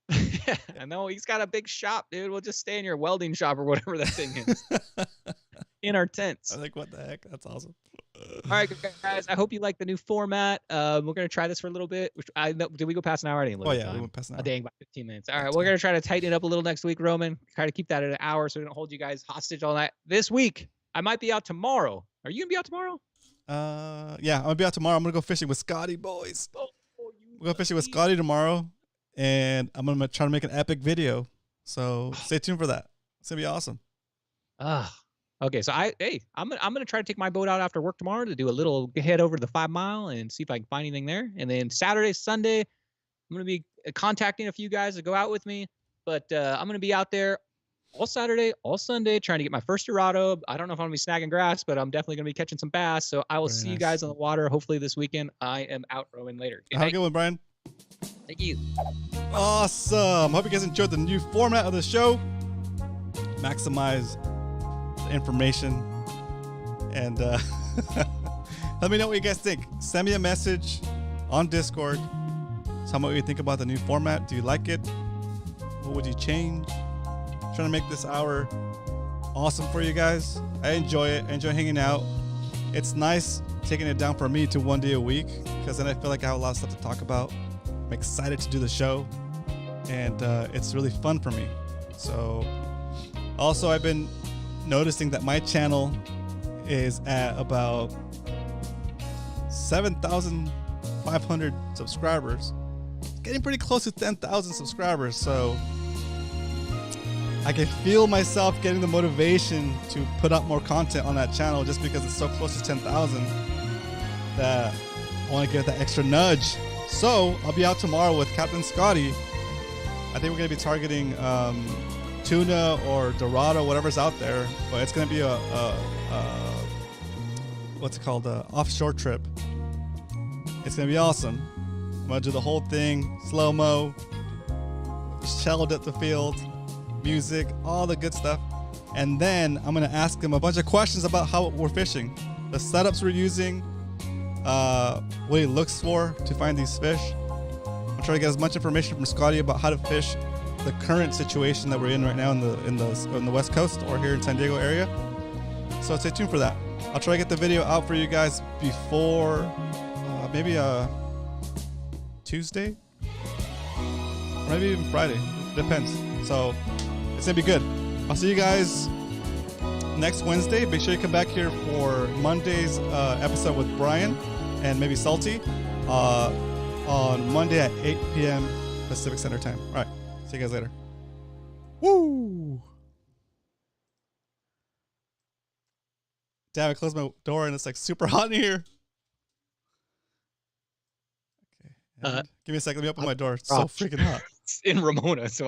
Yeah, I know. He's got a big shop, dude. We'll just stay in your welding shop or whatever that thing is. In our tents.
I'm like, what the heck? That's awesome.
All right, guys. I hope you like the new format. We're gonna try this for a little bit. Which I know, did we go past an hour? I didn't look
Oh
at
yeah,
time.
we went past an hour.
Dang, about 15 minutes. All right, we're gonna try to tighten it up a little next week, Roman. Try to keep that at an hour so we don't hold you guys hostage all night. This week, I might be out tomorrow. Are you gonna be out tomorrow?
Yeah, I'm gonna be out tomorrow. I'm gonna go fishing with Scotty, boys. We're going fishing with Scotty tomorrow, and I'm gonna try to make an epic video. So stay tuned for that. It's gonna be awesome.
Okay. So I'm gonna try to take my boat out after work tomorrow to do a little head over to the 5 Mile and see if I can find anything there. And then Saturday, Sunday, I'm gonna be contacting a few guys to go out with me. But I'm gonna be out there all Saturday, all Sunday, trying to get my first Dorado. I don't know if I'm gonna be snagging grass, but I'm definitely gonna be catching some bass. So I will
Very
see you
nice.
guys on the water. Hopefully this weekend. I am out rowing later. Good
Have a
night.
good one, Brian.
Thank you.
Awesome. Hope you guys enjoyed the new format of the show. Maximize the information. And let me know what you guys think. Send me a message on Discord. Tell me what you think about the new format. Do you like it? What would you change? Trying to make this hour awesome for you guys. I enjoy it. I enjoy hanging out. It's nice taking it down for me to 1 day a week, because then I feel like I have a lot of stuff to talk about. I'm excited to do the show, and it's really fun for me. So also, I've been noticing that my channel is at about 7,500 subscribers. It's getting pretty close to 10,000 subscribers. So I can feel myself getting the motivation to put out more content on that channel, just because it's so close to 10,000 that I want to give it that extra nudge. So I'll be out tomorrow with Captain Scotty. I think we're going to be targeting tuna or Dorado, whatever's out there. But it's going to be a what's it called? Offshore trip. It's going to be awesome. I'm going to do the whole thing, slow-mo, shelled at the field, music, all the good stuff. And then I'm going to ask him a bunch of questions about how we're fishing, the setups we're using, what he looks for to find these fish. I'm trying to get as much information from Scotty about how to fish the current situation that we're in right now in the West Coast or here in San Diego area. So stay tuned for that. I'll try to get the video out for you guys before maybe Tuesday, or maybe even Friday. Depends. So it's gonna be good. I'll see you guys next Wednesday. Make sure you come back here for Monday's episode with Brian and maybe Salty on Monday at 8 p.m. Pacific Standard Time. All right. See you guys later. Woo! Damn, I closed my door and it's like super hot in here. Okay. Give me a second. Let me open my door. It's so freaking hot.
It's in Ramona, so